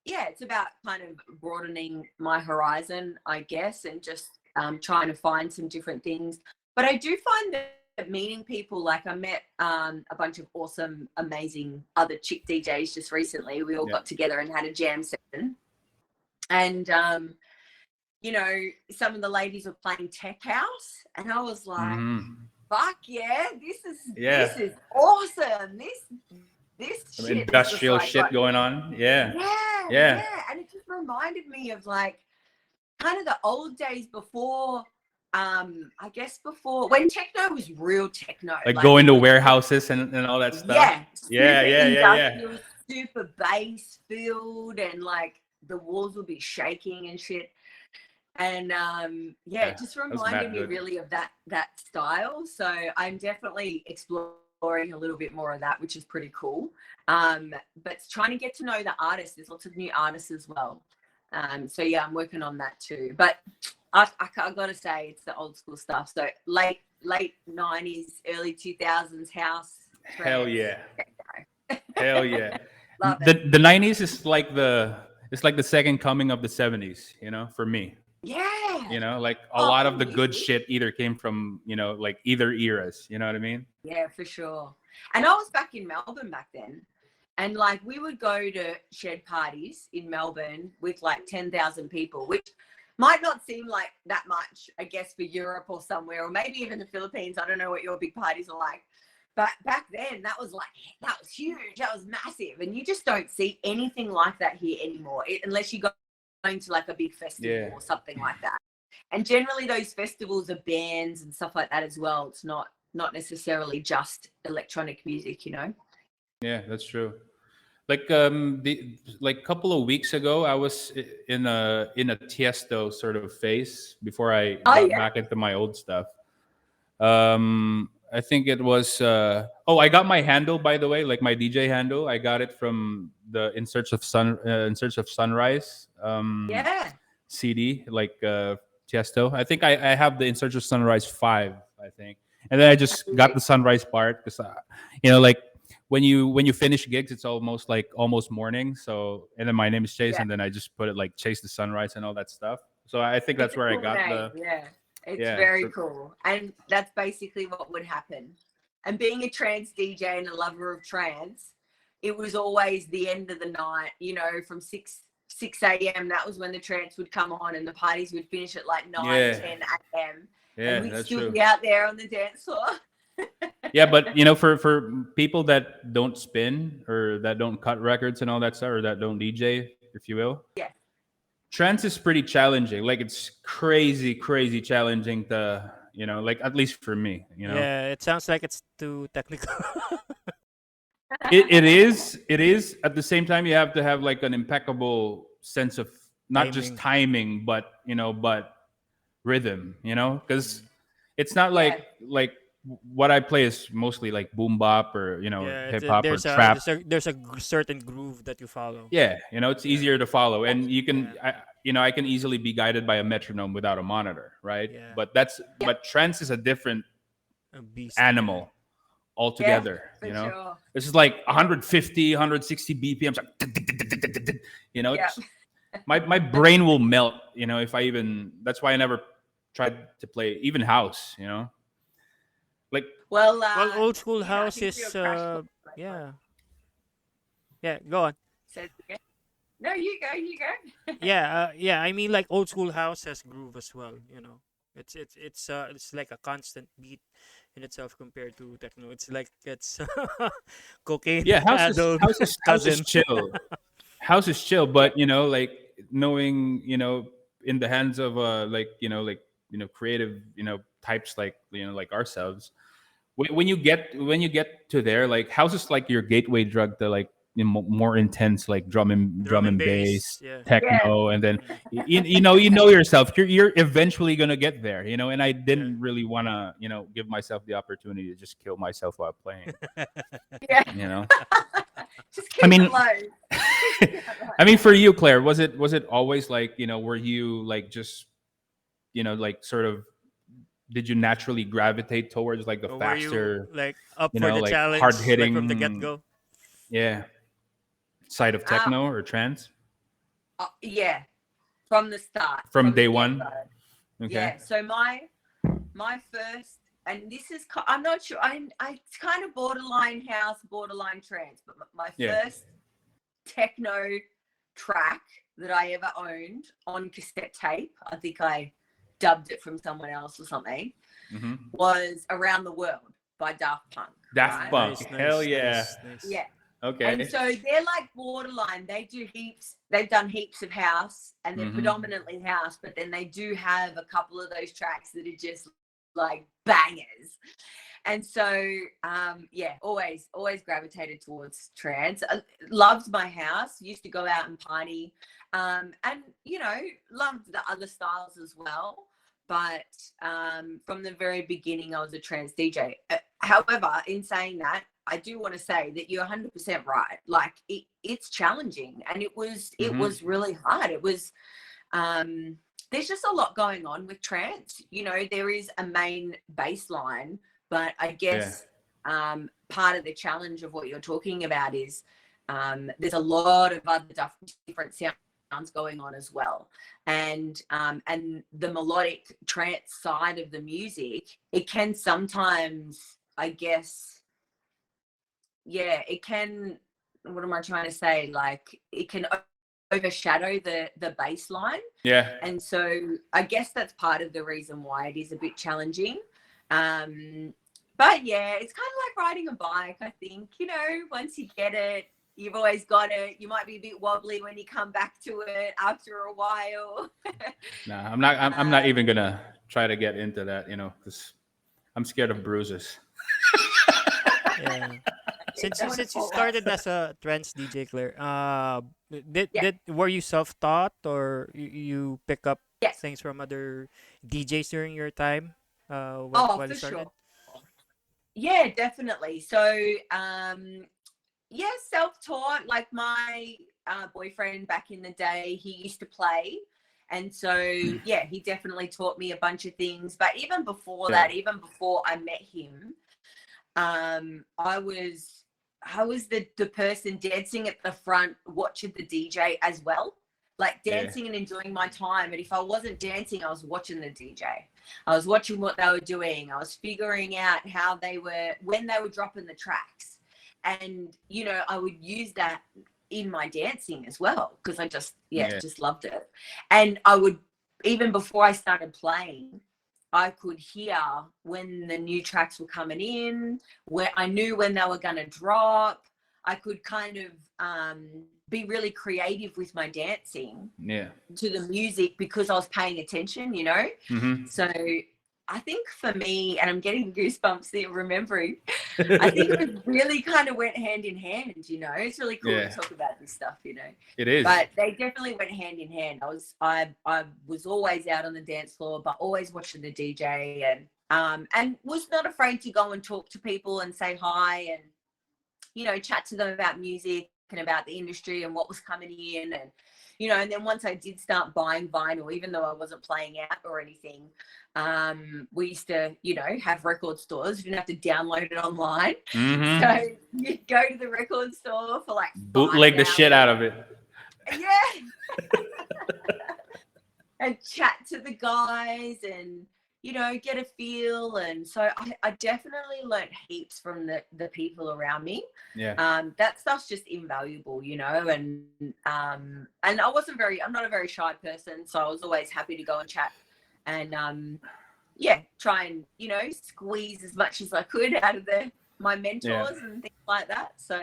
Yeah, it's about kind of broadening my horizon, I guess, and just trying to find some different things. But I do find that meeting people, like I met a bunch of awesome, amazing other chick DJs just recently. We all got together and had a jam session. And, you know, some of the ladies were playing tech house, and I was like, fuck yeah, this is awesome. This some shit industrial is just shit going on. Yeah. And it just reminded me of like kind of the old days before, I guess before when techno was real techno. Like going to warehouses and all that stuff. Yeah. Super bass filled, and like the walls would be shaking and shit. And it just reminded me really of that style. So I'm definitely exploring a little bit more of that, which is pretty cool. But trying to get to know the artists. There's lots of new artists as well. So yeah, I'm working on that too. But I gotta say, it's the old school stuff. So late 90s, early 2000s house. Hell trance. yeah. Hell yeah. Love it. The 90s is like the second coming of the 70s, you know, for me. Yeah. You know, like a lot of the good shit either came from, you know, like either eras, you know what I mean? Yeah, for sure. And I was back in Melbourne back then. And like we would go to shed parties in Melbourne with like 10,000 people, which might not seem like that much, I guess, for Europe or somewhere, or maybe even the Philippines. I don't know what your big parties are like. But back then, that was huge. That was massive. And you just don't see anything like that here anymore, unless you go going to like a big festival or something like that. And generally those festivals are bands and stuff like that as well. It's not necessarily just electronic music, you know? Yeah, that's true. Like like couple of weeks ago, I was in a Tiesto sort of phase before I got back into my old stuff. I think it was I got my handle, by the way, like my DJ handle. I got it from the In Search of Sunrise CD, like Tiesto. I think I have the In Search of Sunrise 5, I think. And then I just got the Sunrise part because you know, like when you finish gigs, it's almost morning. So, and then my name is Chase, and then I just put it like Chase the Sunrise and all that stuff. So I think that's where I got the It's very cool. And that's basically what would happen. And being a trance DJ and a lover of trance, it was always the end of the night, you know, from 6 a.m. That was when the trance would come on, and the parties would finish at like 9, 10 a.m. Yeah, and we'd that's still true. be out there on the dance floor. Yeah, but you know, for people that don't spin or that don't cut records and all that stuff, or that don't DJ, if you will. Yeah. Trance is pretty challenging. Like it's crazy challenging to, you know, like at least for me, you know. Yeah, it sounds like it's too technical. It is. At the same time, you have to have like an impeccable sense of not just timing, but you know, but rhythm, you know, because it's not like what I play is mostly like boom bop or, you know, hip hop or trap. There's a certain groove that you follow. Yeah, you know, it's easier to follow, and you can, I can easily be guided by a metronome without a monitor, right? Yeah. But but trance is a different beast animal altogether. Yeah, you know, sure. this is like 150, 160 BPMs, like, you know, my brain will melt, you know, if I even. That's why I never tried to play even house, you know. Like, Well, Well, old school I house can do a is crash course. yeah. Yeah, go on. Says again. No, you go. You go. Yeah, I mean, like, old school house has groove as well. It's like a constant beat in itself compared to techno. It's like it's cocaine yeah, adult house is cousin. chill. House is chill, but like knowing, in the hands of like creative, types, like like ourselves. When you get to there, like house is like your gateway drug to, like, more intense, like Drum drum and and bass. bass, Yeah. Yeah. techno, and then Mm. you know yourself. You're eventually gonna get there, and I Yeah. didn't really want to, give myself the opportunity to just kill myself while playing. Yeah. You know, Just I keep it mean, low. Keep it low. I mean, for you, Claire, was it always like, were you like just, like sort of, did you naturally gravitate towards like the Or were you faster, like up for the like hard challenge, like from the get hitting, go? yeah, side of Uh, techno or trance yeah. From the start, from from the day get one? go. Okay. Yeah. So my first, and this is, I'm not sure. It's kind of borderline house, borderline trance, but my Yeah. first techno track that I ever owned on cassette tape, I think I dubbed it from someone else or something, Mm-hmm. was Around the World by Daft Punk. Daft right? Punk. Nice, Hell nice, yeah. nice. Yeah. Okay. And so they're like borderline. They've done heaps of house, and they're Mhm. predominantly house, but then they do have a couple of those tracks that are just like bangers. And so, always gravitated towards trance. I loved my house, used to go out and party, and, loved the other styles as well. But from the very beginning, I was a trance DJ. However, in saying that, I do want to say that you're 100% right. Like, it's challenging, and it was really hard. It was, there's just a lot going on with trance. There is a main bass line, but I guess part of the challenge of what you're talking about is there's a lot of other different sounds going on as well, and the melodic trance side of the music, it can sometimes, I guess, it can, what am I trying to say, like, it can overshadow the bass line. Yeah. And so I guess that's part of the reason why it is a bit challenging. But yeah, it's kind of like riding a bike. I think, once you get it, you've always got it. You might be a bit wobbly when you come back to it after a while. Nah, I'm not even gonna try to get into that, because I'm scared of bruises. Yeah. Since Don't you, wanna since you fall off. started as a trance DJ, Claire, were you self-taught, or you pick up Yes. things from other DJs during your time while you For started? sure. Yeah, definitely. So, self-taught. Like, my boyfriend back in the day, he used to play. And so, he definitely taught me a bunch of things. But even before that, even before I met him, I was the person dancing at the front, watching the DJ as well, like dancing and enjoying my time. And if I wasn't dancing, I was watching the DJ. I was watching what they were doing. I was figuring out when they were dropping the tracks. And, I would use that in my dancing as well, because I just loved it. And I would, even before I started playing, I could hear when the new tracks were coming in, where I knew when they were going to drop. I could kind of be really creative with my dancing to the music, because I was paying attention, Mm-hmm. So I think for me, and I'm getting goosebumps here remembering, I think it really kind of went hand in hand, It's really cool to talk about this stuff, It is. But they definitely went hand in hand. I was always out on the dance floor, but always watching the DJ, and was not afraid to go and talk to people and say hi, and chat to them about music and about the industry and what was coming in, and and then once I did start buying vinyl, even though I wasn't playing out or anything, we used to, have record stores. You didn't have to download it online. Mm-hmm. So you'd go to the record store for like Bootleg the shit out of it. Yeah. And chat to the guys, and, get a feel. And so I definitely learned heaps from the people around me. Yeah. That stuff's just invaluable, and I'm not a very shy person, so I was always happy to go and chat and try and squeeze as much as I could out of my mentors and things like that. So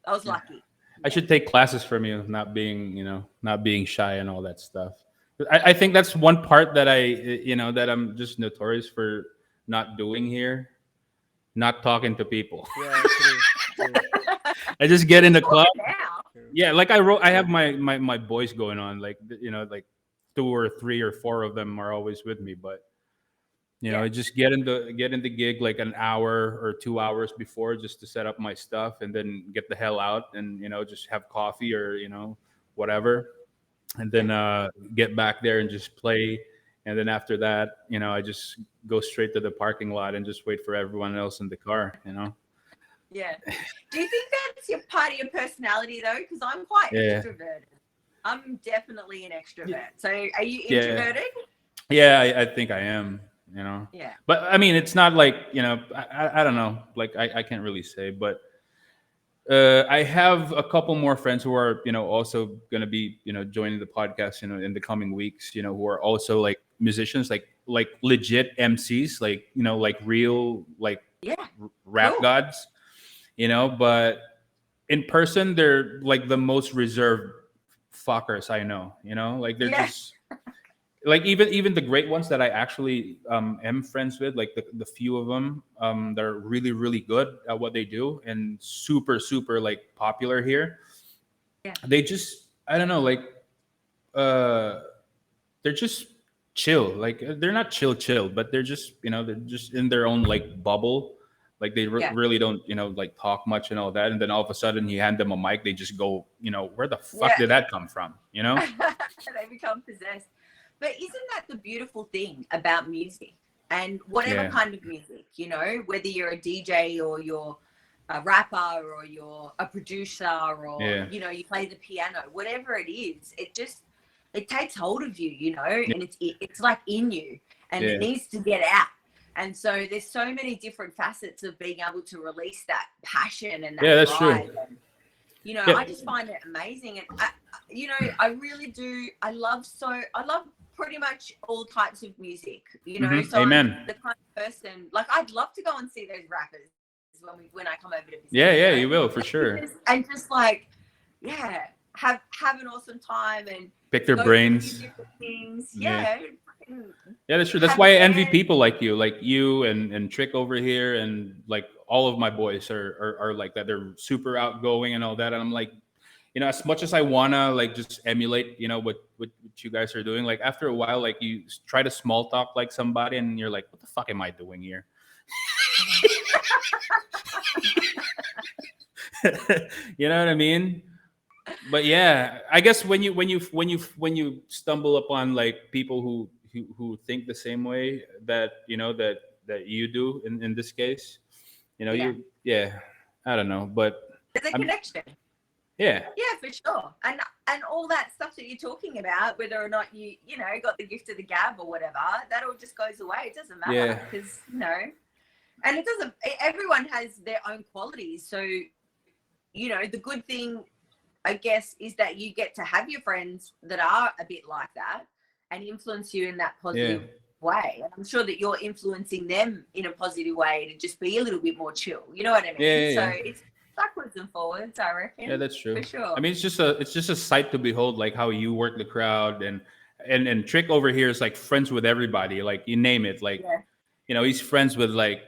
I was lucky. I should take classes from you, not being shy and all that stuff. I think that's one part that that I'm just notorious for not doing here, not talking to people. Yeah, true, true, I just get in the club. Now. true. Yeah, like I have my boys going on, like like 2 or 3 or 4 of them are always with me, but I just get in the gig like an hour or 2 hours before just to set up my stuff and then get the hell out and just have coffee or whatever, and then get back there and just play, and then after that I just go straight to the parking lot and just wait for everyone else in the car. Yeah. Do you think that's your part of your personality though? Because I'm quite Yeah. extroverted. I'm definitely an extrovert. So are you Yeah. introverted? Yeah, I think I am. Yeah. But I mean, it's not like I don't know, like I can't really say, but I have a couple more friends who are also gonna be joining the podcast in the coming weeks, who are also like musicians, like legit MCs, like like real like Yeah. rap Cool. gods, but in person they're like the most reserved fuckers I know, like they're Yeah. just like even the great ones that I actually am friends with, like the few of them that are really really good at what they do and super super like popular here. Yeah. They just I don't know, like uh they're just chill, like they're not chill, but they're just in their own like bubble, like they Yeah. really don't like talk much and all that, and then all of a sudden you hand them a mic, they just go, where the fuck did that come from? They become possessed. But isn't that the beautiful thing about music and whatever kind of music, whether you're a DJ or you're a rapper or you're a producer or, you play the piano, whatever it is, it takes hold of you, and it's like in you and it needs to get out. And so there's so many different facets of being able to release that passion and that that's drive. true. And, I just find it amazing. And I really do. I love pretty much all types of music, so Amen. I'm the kind of person, like I'd love to go and see those rappers when I come over to visit. Yeah, you will for sure. And just like, have an awesome time and pick their go brains. through different things. Yeah, that's true. That's why I envy people like you and Trick over here, and like all of my boys are like that. They're super outgoing and all that, and I'm like, as much as I wanna like just emulate, what you guys are doing, like after a while, like you try to small talk like somebody, and you're like, what the fuck am I doing here? You know what I mean? But yeah, I guess when you stumble upon like people who think the same way that that you do in this case, I don't know, but there's a connection. Yeah, for sure. And all that stuff that you're talking about, whether or not you got the gift of the gab or whatever, that all just goes away. It doesn't matter because and it doesn't. Everyone has their own qualities. So the good thing, I guess, is that you get to have your friends that are a bit like that and influence you in that positive way. And I'm sure that you're influencing them in a positive way to just be a little bit more chill. You know what I mean? So it's backwards and forwards, I reckon. Yeah, that's true. For sure. I mean, it's just a sight to behold, like how you work the crowd, and Trick over here is like friends with everybody, like you name it, like he's friends with like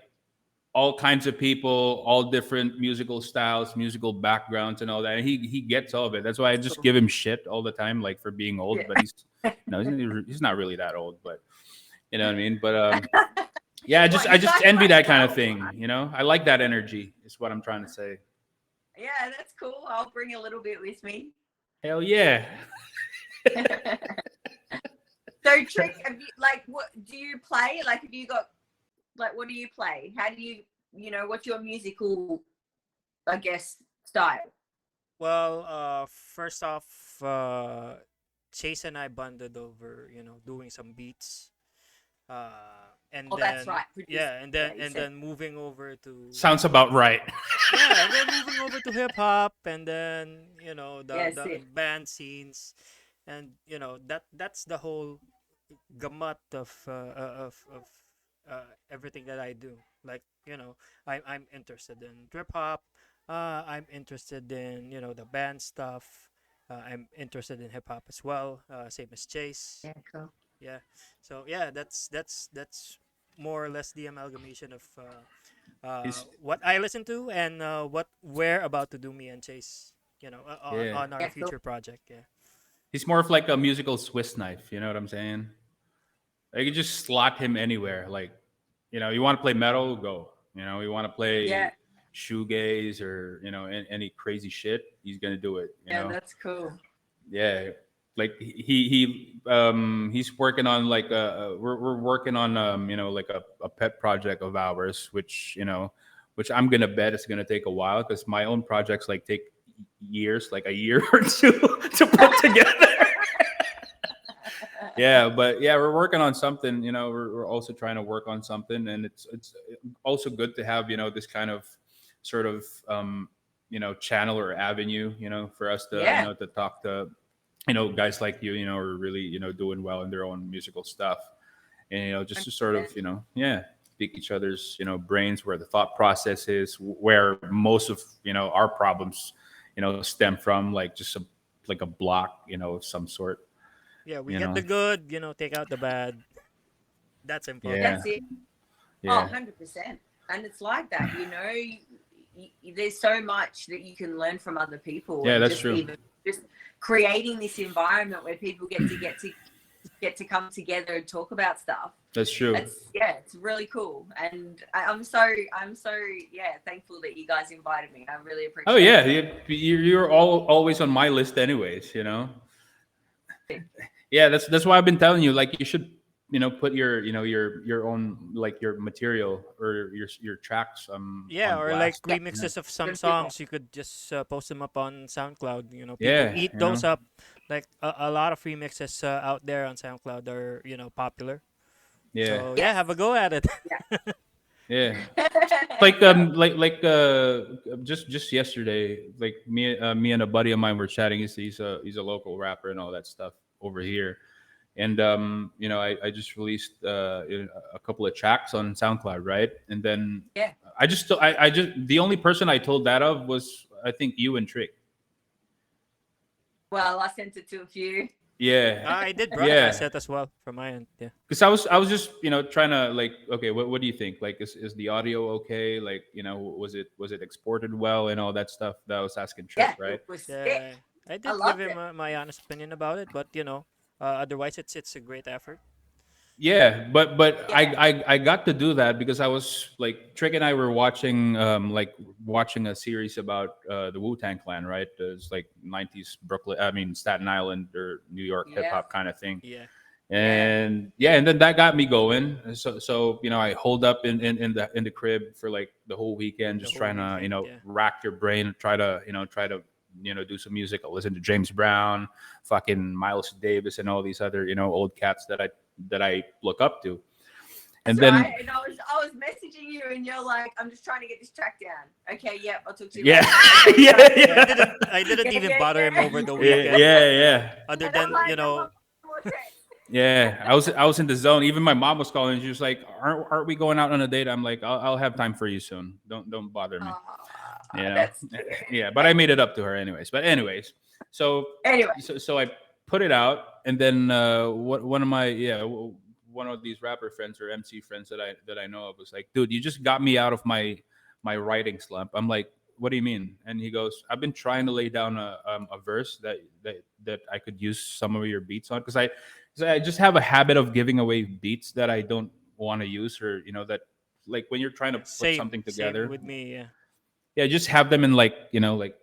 all kinds of people, all different musical styles, musical backgrounds, and all that. And he gets all of it. That's why I just give him shit all the time, like for being old. But he's he's not really that old, but you know what I mean. But I just envy that kind of thing. I like that energy. Is what I'm trying to say. Yeah, that's cool. I'll bring a little bit with me. Hell yeah. So, Trick, have you, like, what do you play? Like, have you got, like, what do you play? How do you, what's your musical, I guess, style? Well, first off, Chase and I bonded over, doing some beats. and Oh, that's then right. yeah, and then you said. moving over to Sounds about right. yeah, and then moving over to hip hop, and then Yes, the it. band scenes, and that's the whole gamut of everything that I do. Like I'm interested in trip hop. I'm interested in the band stuff. I'm interested in hip hop as well. Same as Chase. Yeah, cool. Yeah. So yeah, that's more or less the amalgamation of He's what I listen to and what we're about to do, me and Chase. yeah. On our Yeah, cool. future project. Yeah. He's more of like a musical Swiss knife. You know what I'm saying? Like you just slot him anywhere. Like, you want to play metal, go. You want to Yeah, play shoegaze or any crazy shit, he's gonna do it. yeah, that's cool. Yeah. Like he's working on like we're working on like a pet project of ours, which I'm gonna bet it's gonna take a while because my own projects like take years, like a year or two to put together. Yeah, but yeah, we're working on something. We're also trying to work on something, and it's also good to have this kind of sort of channel or avenue, for us to Yeah, to talk to guys like you, are really doing well in their own musical stuff, and just to sort of 100%. yeah, pick each other's brains, where the thought process is, where most of our problems stem from, like just like a block of some sort. Yeah, we you get know the good, take out the bad. That's important. yeah. That's it. Oh, Yeah. 100%. And it's like that, there's so much that you can learn from other people, Yeah, and that's just true. even just creating this environment where people get to come together and talk about stuff. That's true. It's really cool. And I'm so thankful that you guys invited me. I really appreciate Oh yeah, it. you're always on my list, anyways. Yeah, that's why I've been telling you. Like, you should, put your, your own, like, your material or your tracks Yeah, on or like blast. Yeah, remixes of some good people. songs, you could just post them up on SoundCloud. People Yeah, eat those up. Like a lot of remixes out there on SoundCloud are popular. yeah, So yeah, Yes. have a go at it. yeah. Like just yesterday, like me and a buddy of mine were chatting. He's a local rapper and all that stuff over here. And I just released a couple of tracks on SoundCloud, right? And then Yeah. I just the only person I told that of was, I think, you and Trick. Well, I sent it to a few. Yeah, I did broadcast yeah. that as well from my end. Yeah. Because I was just trying to, like, okay, what do you think? Like, is the audio okay? Like, was it exported well and all that stuff that I was asking Trick, Yeah, right? it was Yeah, sick. I I did give loved him it. my honest opinion about it, but otherwise it's a great effort. Yeah, but I, Yeah. I I got to do that because I was like, Trick and I were watching watching a series about the Wu-Tang Clan, right? It's like 90s Brooklyn, I mean Staten Island or New York hip Yeah. hop kind of thing. Yeah. Yeah. And yeah, and then that got me going. So I hold up in the crib for like the whole weekend, The just whole trying to weekend. Yeah. rack your brain, try to do some music. I listen to James Brown, fucking Miles Davis, and all these other old cats that I look up to. And That's then right. And I was messaging you, and you're like, I'm just trying to get this track down. Okay, yep, I'll talk to you yeah, later. yeah, Yeah, I yeah, didn't Yeah, even yeah, bother him yeah. over the yeah, weekend. yeah. Other And I'm than like, I want more tracks. Yeah, I was in the zone. Even my mom was calling. She was like, "Aren't we going out on a date?" I'm like, "I'll have time for you soon. Don't bother me." Oh, You know, that's cute. yeah. But I made it up to her anyways. But anyways, so Anyway, so I put it out, and then one of my one of these rapper friends or MC friends that I know of was like, "Dude, you just got me out of my writing slump." I'm like, "What do you mean?" And he goes, "I've been trying to lay down a verse that I could use some of your beats on, because I just have a habit of giving away beats that I don't want to use, or that, like, when you're trying to put same something same together, with me. Yeah. yeah, just have them in, like, like,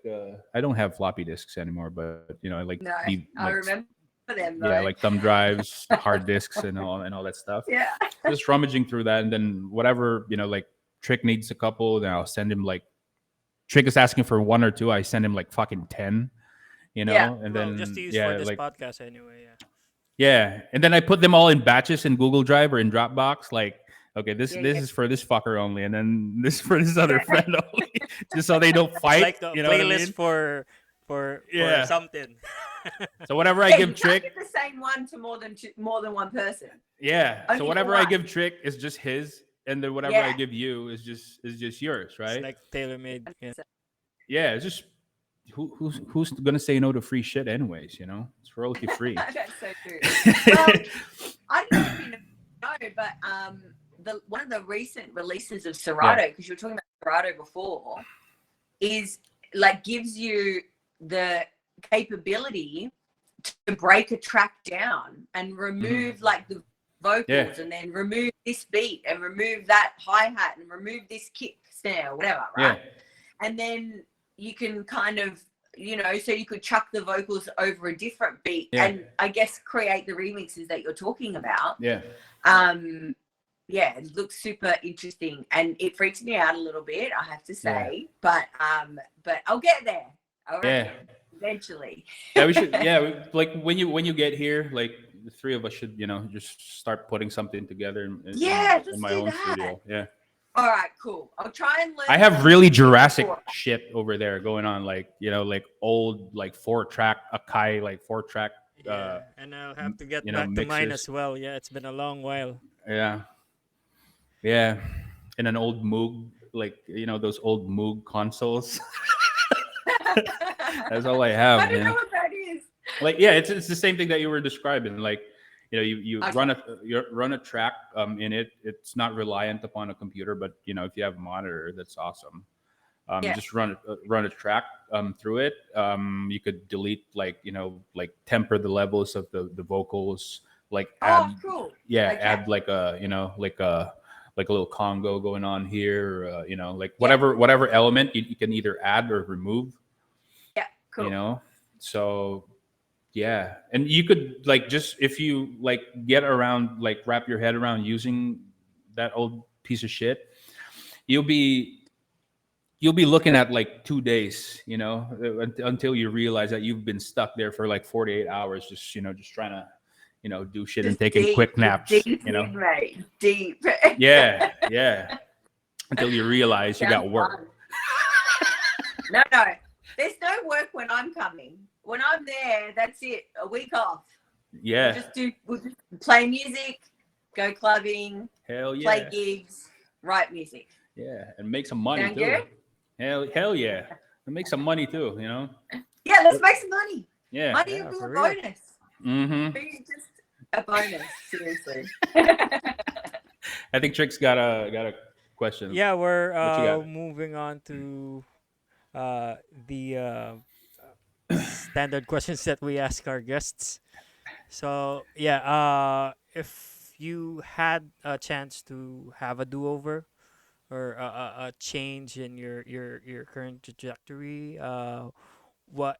I don't have floppy disks anymore, but I like no, I like, remember them yeah, though. like thumb drives, hard disks, and all that stuff. Yeah. Just rummaging through that, and then whatever, like, Trick needs a couple, then I'll send him, like, Trick is asking for one or two, I send him like fucking 10, Yeah. and Well, just to then use for yeah, this like, podcast anyway. Yeah. yeah, and then I put them all in batches in Google Drive or in Dropbox, like, Okay, this is for this fucker only, and then this for this other friend only, just so they don't fight. Like the You know what I playlist mean? for Yeah. something. So whatever I Yeah, give you can't Trick, give the same one to more than one person. yeah. Only So for whatever I one. give Trick is just his, and then whatever I Yeah. give you is just yours, It's right? like tailor made. Yeah. Yeah, it's just who's gonna say no to free shit anyways? You know, it's royalty free. That's so true. Well, I don't know if you know, but one of the recent releases of Serato, because you were talking about Serato before, is like gives you the capability to break a track down and remove like the vocals and then remove this beat and remove that hi-hat and remove this kick snare, whatever, right? Yeah. And then you can kind of, you know, so you could chuck the vocals over a different beat and I guess create the remixes that you're talking about. Yeah. Yeah, it looks super interesting and it freaks me out a little bit, I have to say. But I'll get there. All right. Eventually. Yeah, we should. Yeah, like when you get here, like the three of us should, you know, just start putting something together in my own studio. Yeah. All right, cool. I'll try and learn. I have really Jurassic shit over there going on, like, you know, like old, like 4-track Akai, like 4-track. And I'll have to get you know, back to mine mixes. as well. Yeah, it's been a long while. Yeah. Yeah. And an old Moog, like, you know, those old Moog consoles. That's all I have. I don't know what that is. Like, yeah, it's the same thing that you were describing. Like, you know, you run a track in it. It's not reliant upon a computer, but you know, if you have a monitor, that's awesome. Just run a track through it. You could delete, like, you know, like temper the levels of the vocals, like add, add like a, you know, like a little Congo going on here, or, you know, like whatever element you can either add or remove. Yeah, cool. You know, so yeah, and you could, like, just if you like get around, like wrap your head around using that old piece of shit, you'll be looking at like 2 days, you know, until you realize that you've been stuck there for like 48 hours, just, you know, just trying to, you know, do shit and taking quick naps, deep, you know. right? Deep. Yeah. Until you realize you got work. No. There's no work when I'm coming. When I'm there, that's it. A week off. Yeah. We'll just play music, go clubbing, hell yeah, play gigs, write music. Yeah, and make some money Sound too. Good? Hell yeah, and make some money too. You know. Yeah, let's make some money. Yeah. Money will be a bonus. Mm-hmm. Just a bonus, seriously. I think Trick's got a question. Yeah, we're moving on to the standard questions that we ask our guests. So yeah, if you had a chance to have a do-over or a change in your current trajectory, what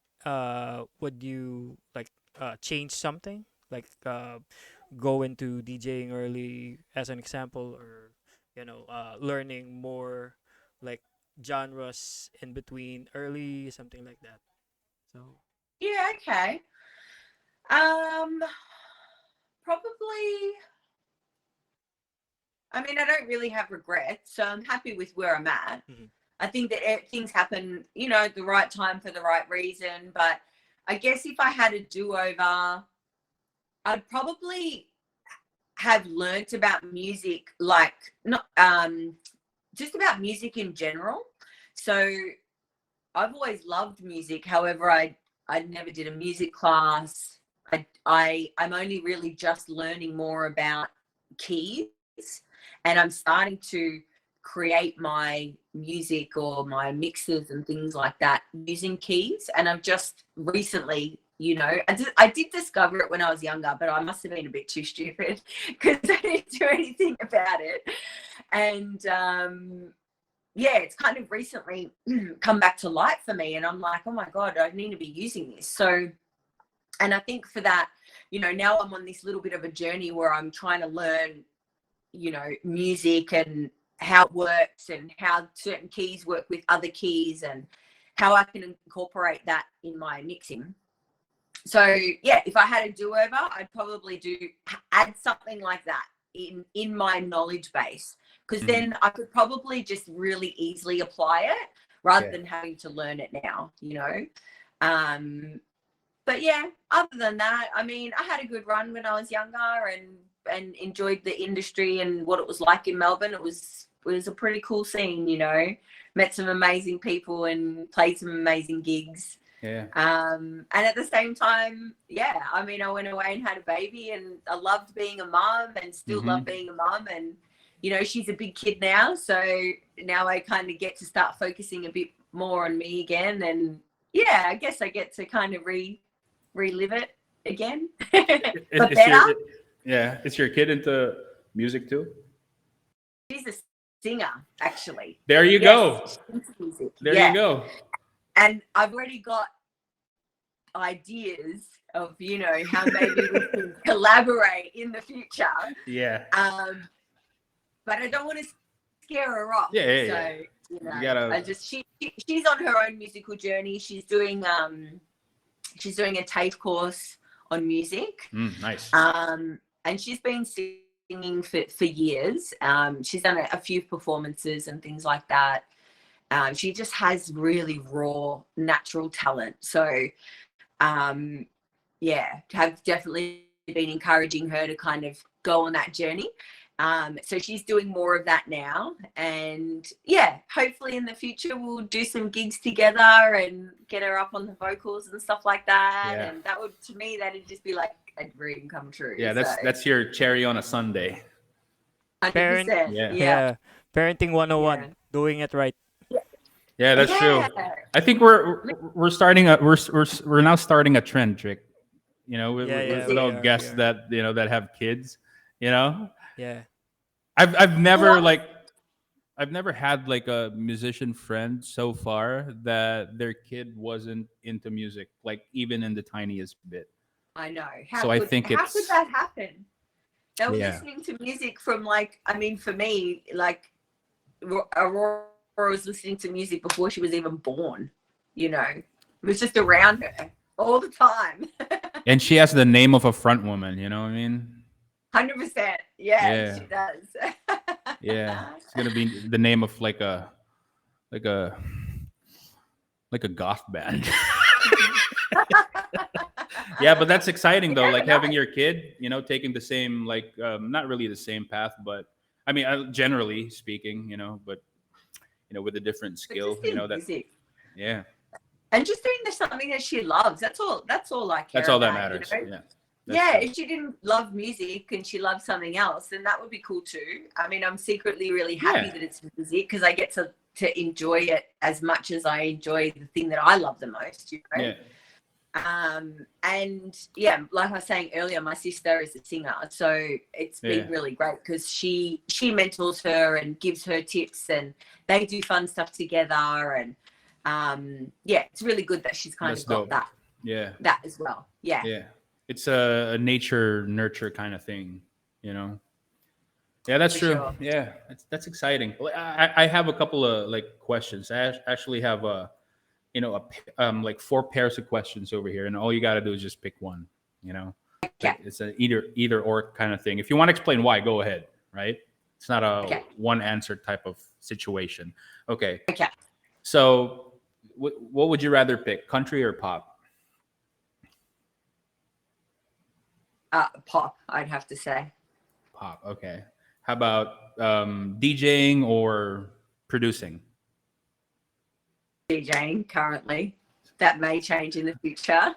would you like change something, like go into DJing early as an example, or you know, learning more like genres in between early, something like that. So Yeah, okay. Probably, I mean, I don't really have regrets, so I'm happy with where I'm at. Mm-hmm. I think that things happen, you know, at the right time for the right reason. But I guess if I had a do-over, I'd probably have learnt about music, like not just about music in general. So I've always loved music. However, I never did a music class. I'm only really just learning more about keys, and I'm starting to create my music or my mixes and things like that using keys. And I've just recently, you know, I did discover it when I was younger, but I must have been a bit too stupid because I didn't do anything about it. And yeah, it's kind of recently come back to light for me, and I'm like, oh my God, I need to be using this. So, and I think for that, you know, now I'm on this little bit of a journey where I'm trying to learn, you know, music and how it works and how certain keys work with other keys and how I can incorporate that in my mixing. So yeah, if I had a do-over, I'd probably add something like that. in my knowledge base, because then I could probably just really easily apply it rather than having to learn it now, you know. But yeah, other than that, I mean, I had a good run when I was younger and enjoyed the industry and what it was like in Melbourne. It was a pretty cool scene, you know. Met some amazing people and played some amazing gigs. Yeah. And at the same time, yeah, I mean, I went away and had a baby, and I loved being a mom and still love being a mom. And, you know, she's a big kid now. So now I kind of get to start focusing a bit more on me again. And yeah, I guess I get to kind of relive it again. But better. Is your kid into music too? She's a singer, actually. There you go. There you go. And I've already got ideas of, you know, how maybe we can collaborate in the future. Yeah. But I don't want to scare her off. Yeah. So, you know, she's on her own musical journey. She's doing a TAFE course on music. Nice. And she's been singing for years. She's done a few performances and things like that. She just has really raw, natural talent. So, have definitely been encouraging her to kind of go on that journey. So she's doing more of that now. And yeah, hopefully in the future we'll do some gigs together and get her up on the vocals and stuff like that. Yeah. And that would, to me, that'd just be like a dream come true. Yeah, that's your cherry on a sundae. 100%. Yeah. Parenting 101, doing it right. Yeah, that's true. I think we're now starting a trend, Trick. You know, with little guests that, you know, that have kids, you know. Yeah. I've never had like a musician friend so far that their kid wasn't into music, like even in the tiniest bit. I know. How could that happen? They were listening to music from, like, I mean, for me, like, Aurora was listening to music before she was even born, you know. It was just around her all the time. And she has the name of a front woman, you know what I mean? 100%. Yeah, she does. Yeah. It's gonna be the name of like a goth band. Yeah, but that's exciting though, like having your kid, you know, taking the same, like, not really the same path, but I mean, generally speaking, you know, but, you know, with a different skill, you know, that music. Yeah. And just doing something that she loves. That's all I care. That's all that matters. You know? Yeah. If she didn't love music and she loved something else, then that would be cool too. I mean, I'm secretly really happy that it's music, because I get to enjoy it as much as I enjoy the thing that I love the most, you know? Yeah. And yeah, like I was saying earlier, my sister is a singer, so it's been really great because she mentors her and gives her tips, and they do fun stuff together. And it's really good that she's kind of got that. Yeah, that as well. Yeah. It's a nature nurture kind of thing, you know. Yeah, that's true. Sure. Yeah, that's exciting. I have a couple of like questions. I actually have like 4 pairs of questions over here, and all you got to do is just pick one, you know. Okay. It's an either or kind of thing. If you want to explain why, go ahead, right? It's not a one answer type of situation. Okay. So what would you rather pick, country or pop? Pop, I'd have to say. Pop, okay. How about DJing or producing? DJing currently. That may change in the future.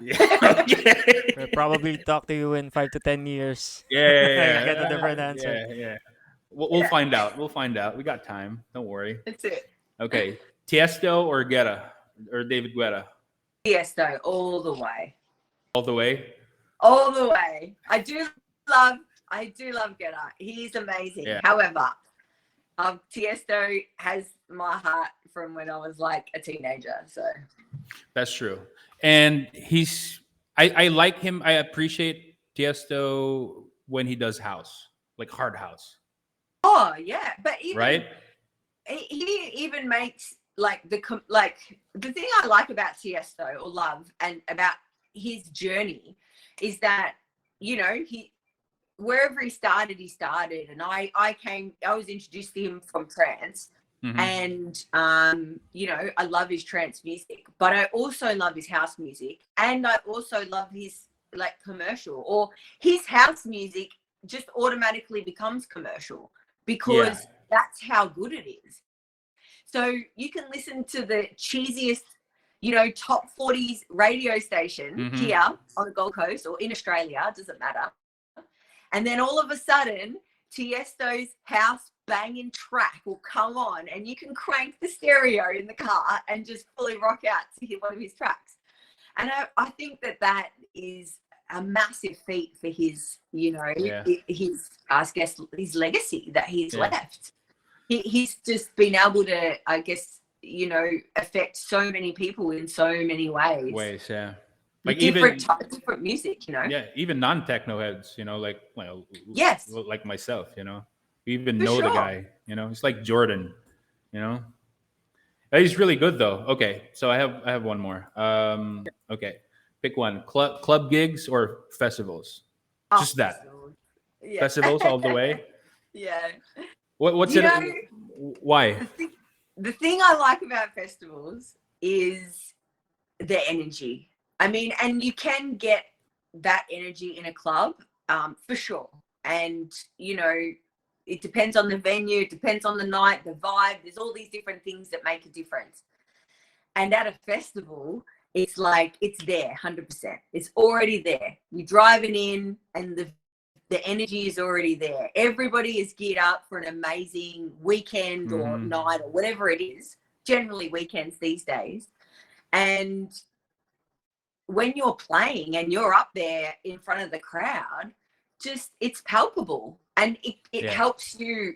We'll probably talk to you in 5 to 10 years. Yeah. Get a different answer. Yeah. We'll find out. We got time. Don't worry. That's it. Okay. Tiesto or Guetta or David Guetta? Tiesto, all the way. All the way? All the way. I do love Guetta. He's amazing. Yeah. However, Tiesto has my heart from when I was like a teenager. So that's true. And I like him. I appreciate Tiesto when he does house, like hard house. Oh yeah, but even, right? He even makes like the thing I like about Tiesto or love and about his journey is that, you know, wherever he started, and I was introduced to him from Trance. And you know, I love his trance music, but I also love his house music, and I also love his like commercial, or his house music just automatically becomes commercial because that's how good it is. So you can listen to the cheesiest, you know, top 40s radio station here on the Gold Coast or in Australia, it doesn't matter. And then all of a sudden, Tiesto's house banging track will come on, and you can crank the stereo in the car and just fully rock out to hear one of his tracks. And I think that is a massive feat for his, you know, his, I guess, his legacy that he's left. He's just been able to, I guess, you know, affect so many people in so many ways. Like different music, you know. Yeah, even non-techno heads, you know, like like myself, you know, we even know the guy, you know. It's like Jordan, you know. He's really good though. Okay, so I have one more. Okay, pick one. Club gigs or festivals? Just that. Yeah. Festivals all the way. Yeah. What's it? Why? The thing I like about festivals is the energy. I mean, and you can get that energy in a club, for sure. And, you know, it depends on the venue, it depends on the night, the vibe. There's all these different things that make a difference. And at a festival, it's like, it's there, 100%. It's already there. You're driving in and the energy is already there. Everybody is geared up for an amazing weekend or night or whatever it is. Generally weekends these days. And when you're playing and you're up there in front of the crowd, just it's palpable, and it helps you.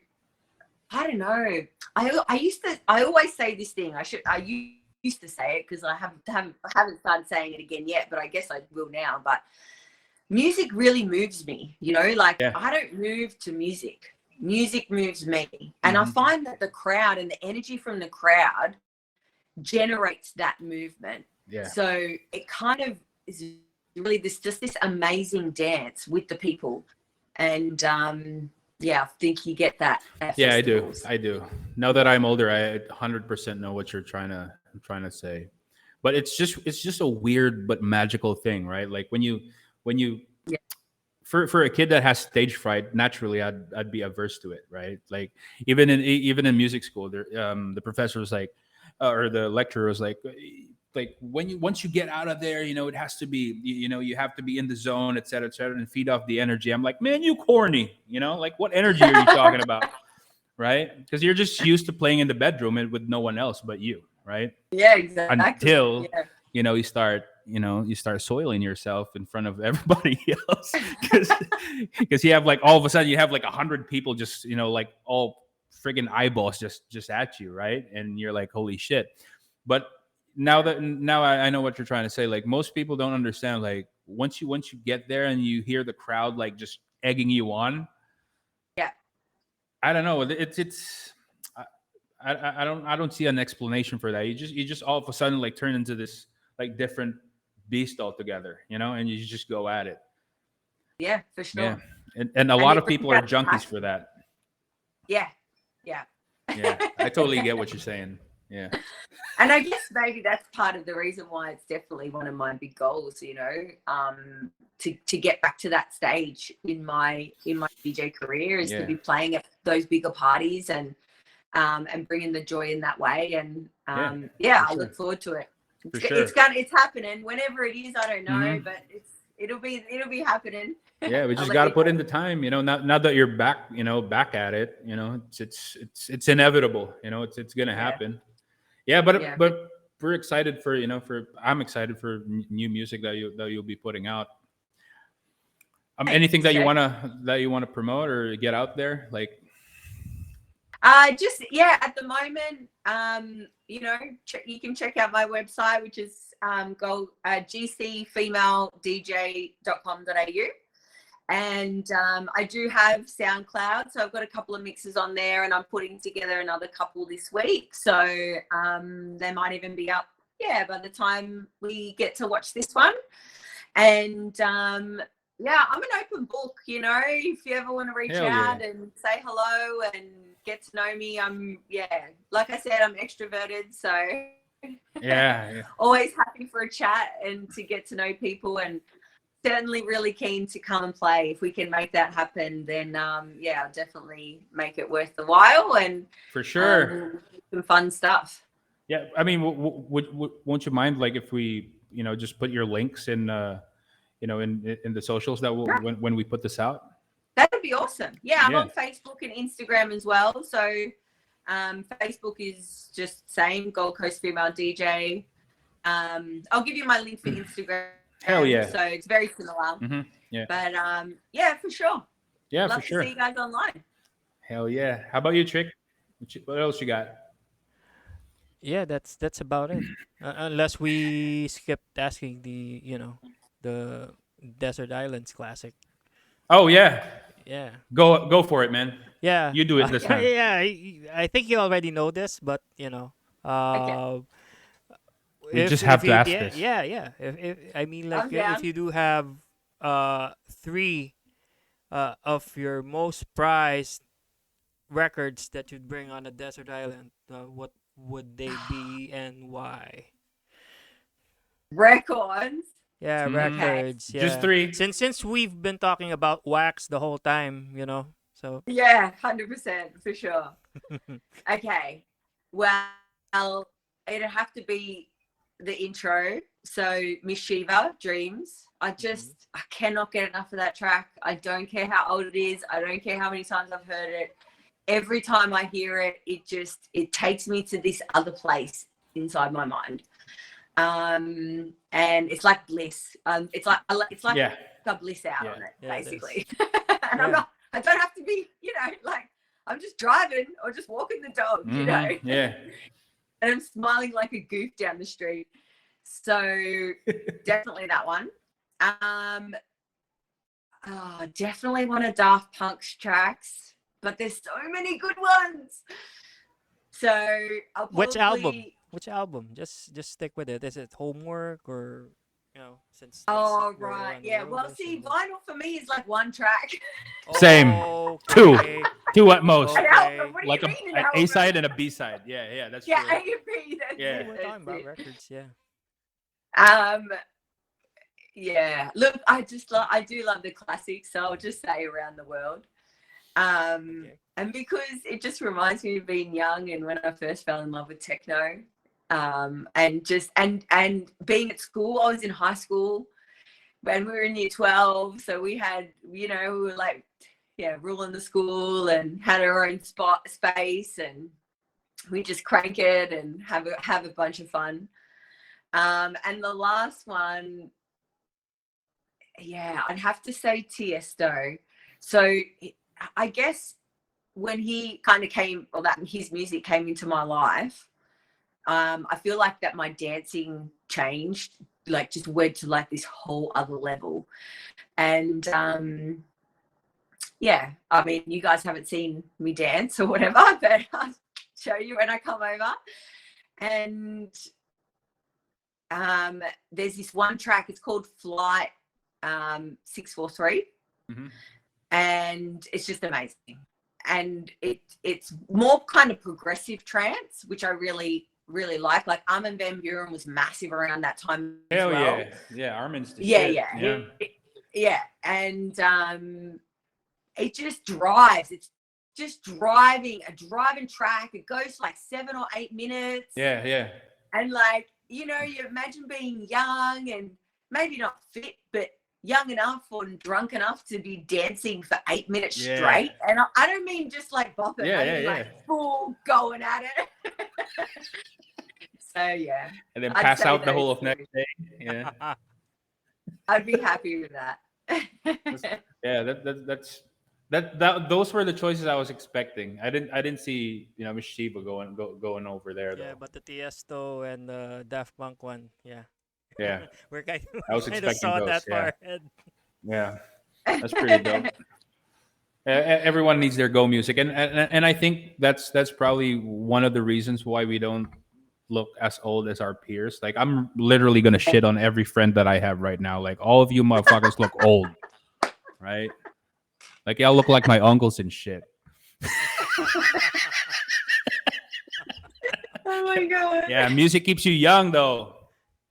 I don't know. I always say this thing. I used to say it because I haven't started saying it again yet, but I guess I will now. But music really moves me, you know, like I don't move to music. Music moves me. And I find that the crowd and the energy from the crowd generates that movement. Yeah. So it kind of is really this amazing dance with the people. And I think you get that. Yeah, I do. Now that I'm older, I 100% know what you're trying to say. But it's just a weird but magical thing, right? Like when you for a kid that has stage fright, naturally I'd be averse to it, right? Like even in music school, the professor was like, or the lecturer was like once you get out of there, you know, it has to be, you know, you have to be in the zone, et cetera, and feed off the energy. I'm like, man, you corny, you know, like what energy are you talking about, right? Because you're just used to playing in the bedroom and with no one else but you, right? Yeah, exactly. Until you know, you start soiling yourself in front of everybody else, because you have like all of a sudden you have like 100 people just, you know, like all friggin' eyeballs just at you, right? And you're like, holy shit. But now I know what you're trying to say. Like most people don't understand. Like once you get there and you hear the crowd like just egging you on. Yeah. I don't know. I don't see an explanation for that. You just all of a sudden like turn into this like different beast altogether, you know, and you just go at it. Yeah, for sure. Yeah. And a lot of people are junkies for that. Yeah. Yeah. I totally get what you're saying. Yeah. And I guess maybe that's part of the reason why it's definitely one of my big goals, you know, to get back to that stage in my DJ career is to be playing at those bigger parties and bringing the joy in that way. And I look forward to it. It's happening whenever it is. I don't know, but it'll be happening. Yeah, we just got to put in the time, you know. Now that you're back at it, you know, it's inevitable, you know. It's gonna happen. Yeah, but we're excited for, you know, I'm excited for new music that you'll be putting out. Anything that you wanna promote or get out there, like? At the moment, you know, you can check out my website, which is gcfemaledj.com.au. And I do have SoundCloud, so I've got a couple of mixes on there, and I'm putting together another couple this week. So they might even be up, by the time we get to watch this one. And Yeah, I'm an open book, you know, if you ever want to reach out and say hello and get to know me, like I said, I'm extroverted, so always happy for a chat and to get to know people, and certainly really keen to come and play. If we can make that happen, then I'll definitely make it worth the while, and for sure some fun stuff. Yeah, I mean, won't you mind, like, if we, just put your links in, in the socials that when we put this out? That'd be awesome. Yeah, I'm on Facebook and Instagram as well. So Facebook is just same, Gold Coast Female DJ. I'll give you my link for Instagram. Hell yeah. So it's very similar. Mm-hmm. Yeah. But for sure. Yeah, Love for sure. to see you guys online. Hell yeah. How about you, Trick? What else you got? Yeah, that's about it. Unless we skipped asking the Desert Islands Classic. Oh yeah. Yeah. Go for it, man. Yeah. You do it this time. Yeah, I think you already know this, but we just have to ask this. Yeah. If I mean, like, if you do have 3 of your most prized records that you'd bring on a desert island, what would they be and why? Records. Yeah, records. Yeah. Just 3. Since we've been talking about wax the whole time, so. Yeah, 100% for sure. Okay. Well, it'd have to be the intro. So Miss Shiva, Dreams. I cannot get enough of that track. I don't care how old it is. I don't care how many times I've heard it. Every time I hear it, it takes me to this other place inside my mind. And it's like bliss. It's like a bliss out on it, basically. And I don't have to be, like, I'm just driving or just walking the dog, Yeah. And I'm smiling like a goof down the street. So definitely that one. Definitely one of Daft Punk's tracks, but there's so many good ones. So I'll probably... Which album? Just stick with it. Is it Homework or since? Oh right, yeah. Well, see, vinyl for me is like one track. Same. Okay. Two at most. Okay. Like an A side and a B side. Yeah, that's true. Yeah, A and B. We're talking about records. Yeah. Yeah. Look, I do love the classics, so I'll just say Around the World. And because it just reminds me of being young and when I first fell in love with techno, and just and being at school. I was in high school when we were in year 12, so we had, we were like, ruling the school and had our own space, and we just crank it and have a bunch of fun. And the last one, I'd have to say Tiesto. So I guess when he kind of came, or that his music came into my life, I feel like that my dancing changed, like just went to like this whole other level. And I mean, you guys haven't seen me dance or whatever, but I'll show you when I come over. And there's this one track, it's called Flight 643. Mm-hmm. And it's just amazing. And it's more kind of progressive trance, which I really, really like. Like Armin van Buuren was massive around that time as well. Yeah, Armin's the shit. And it just drives. It's just driving track. It goes like 7 or 8 minutes. Yeah. And like, you imagine being young and maybe not fit, but young enough or drunk enough to be dancing for 8 minutes straight. And I don't mean just like bopping. I mean like full going at it. So yeah. And then pass out the whole of next day. Yeah. I'd be happy with that. Those were the choices I was expecting. I didn't see Miss Shiva going over there though. Yeah, but the Tiesto and the Daft Punk one, Yeah. We're kind of, I was expecting saw those. that far ahead. Yeah. That's pretty dope. Everyone needs their go music, and I think that's probably one of the reasons why we don't look as old as our peers. Like I'm literally gonna shit on every friend that I have right now. Like all of you motherfuckers look old. right? Like y'all look like my uncles and shit. Oh my god. Yeah, music keeps you young though.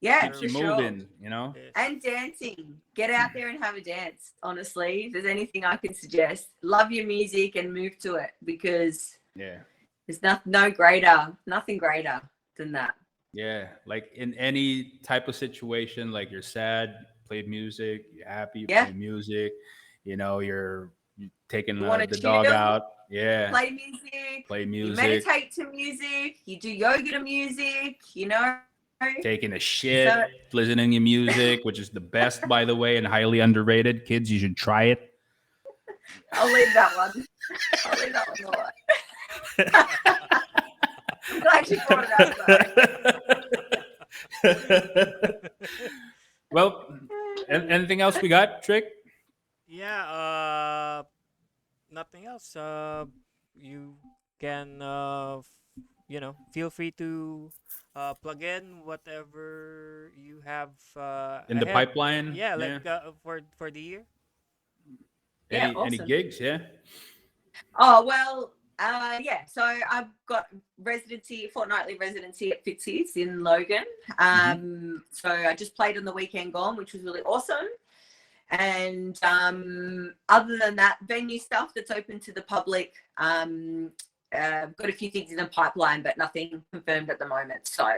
Yeah, Keeps for you sure. moving, you know? Yes. And dancing. Get out there and have a dance. Honestly, if there's anything I can suggest, love your music and move to it, because Yeah. there's nothing greater than that. Yeah. Like in any type of situation, like you're sad, play music, you're happy, you play music, you know, you're taking the dog out. Yeah. Play music. Play You music. meditate to music. You do yoga to music, you know. Taking a shit, listening to music, which is the best, by the way, and highly underrated. Kids, you should try it. I'll leave that one. I'll leave that one alone. I'm glad you brought it up, though. Well, anything else we got, Trick? Yeah, nothing else. You can, feel free to plug in whatever you have In the ahead. pipeline? Yeah, like for the year. Any awesome. gigs? Yeah. Oh well, so I've got fortnightly residency at Fitzy's in Logan. So I just played on the weekend gone, which was really awesome. And other than that, venue stuff that's open to the public. I've got a few things in the pipeline, but nothing confirmed at the moment. So,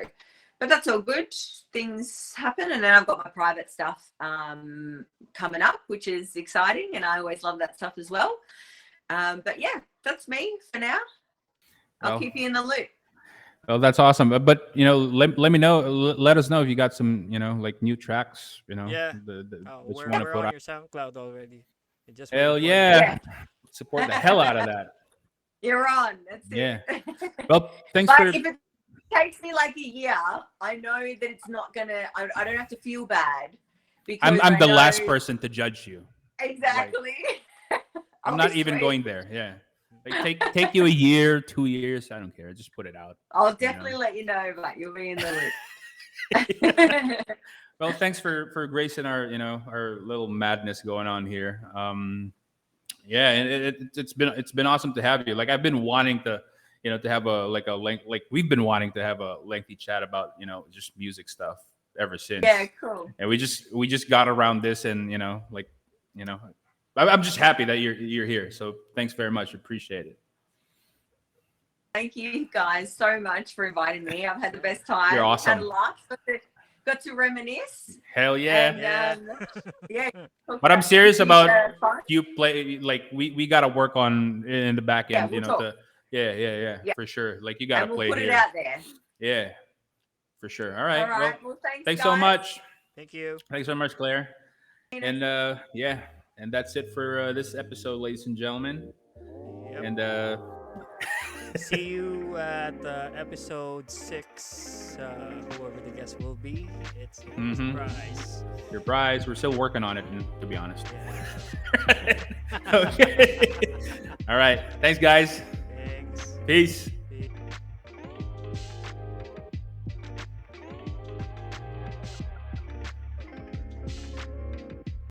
but that's all good. Things happen, and then I've got my private stuff coming up, which is exciting, and I always love that stuff as well. But yeah, that's me for now. I'll keep you in the loop. Well, that's awesome. But you know, let me know. Let us know if you got some, you know, like new tracks. You know, Yeah. that We're you want to put on out. your SoundCloud already. Just Hell yeah. Support the hell out of that. You're on. That's it. Yeah. Well, thanks but for. if it takes me like a year, I know that it's not gonna. I don't have to feel bad. Because I'm the last person to judge you. Exactly. I'm not even going there. Yeah. Like take you a year, 2 years. I don't care. Just put it out. I'll definitely let you know, but you'll be in the loop. Well, thanks for gracing our our little madness going on here. Yeah, and it's been awesome to have you. Like I've been wanting to, to have we've been wanting to have a lengthy chat about just music stuff ever since. Yeah, cool. And we just got around this, and I'm just happy that you're here. So thanks very much. Appreciate it. Thank you guys so much for inviting me. I've had the best time. You're awesome. Had a laugh. Got to reminisce. Hell yeah. And, yeah. But I'm serious about you play. Like we got to work on in the back end. Yeah, for sure. Like you got to play put here. It out there. Yeah, for sure. All right. Well, thanks guys. so much. Thank you. Thanks so much, Claire. And and that's it for this episode, ladies and gentlemen. Yep. And see you at episode 6. Whoever the guest will be, it's your surprise. Your prize. We're still working on it, to be honest. Yeah. Okay. All right. Thanks, guys. Thanks. Peace.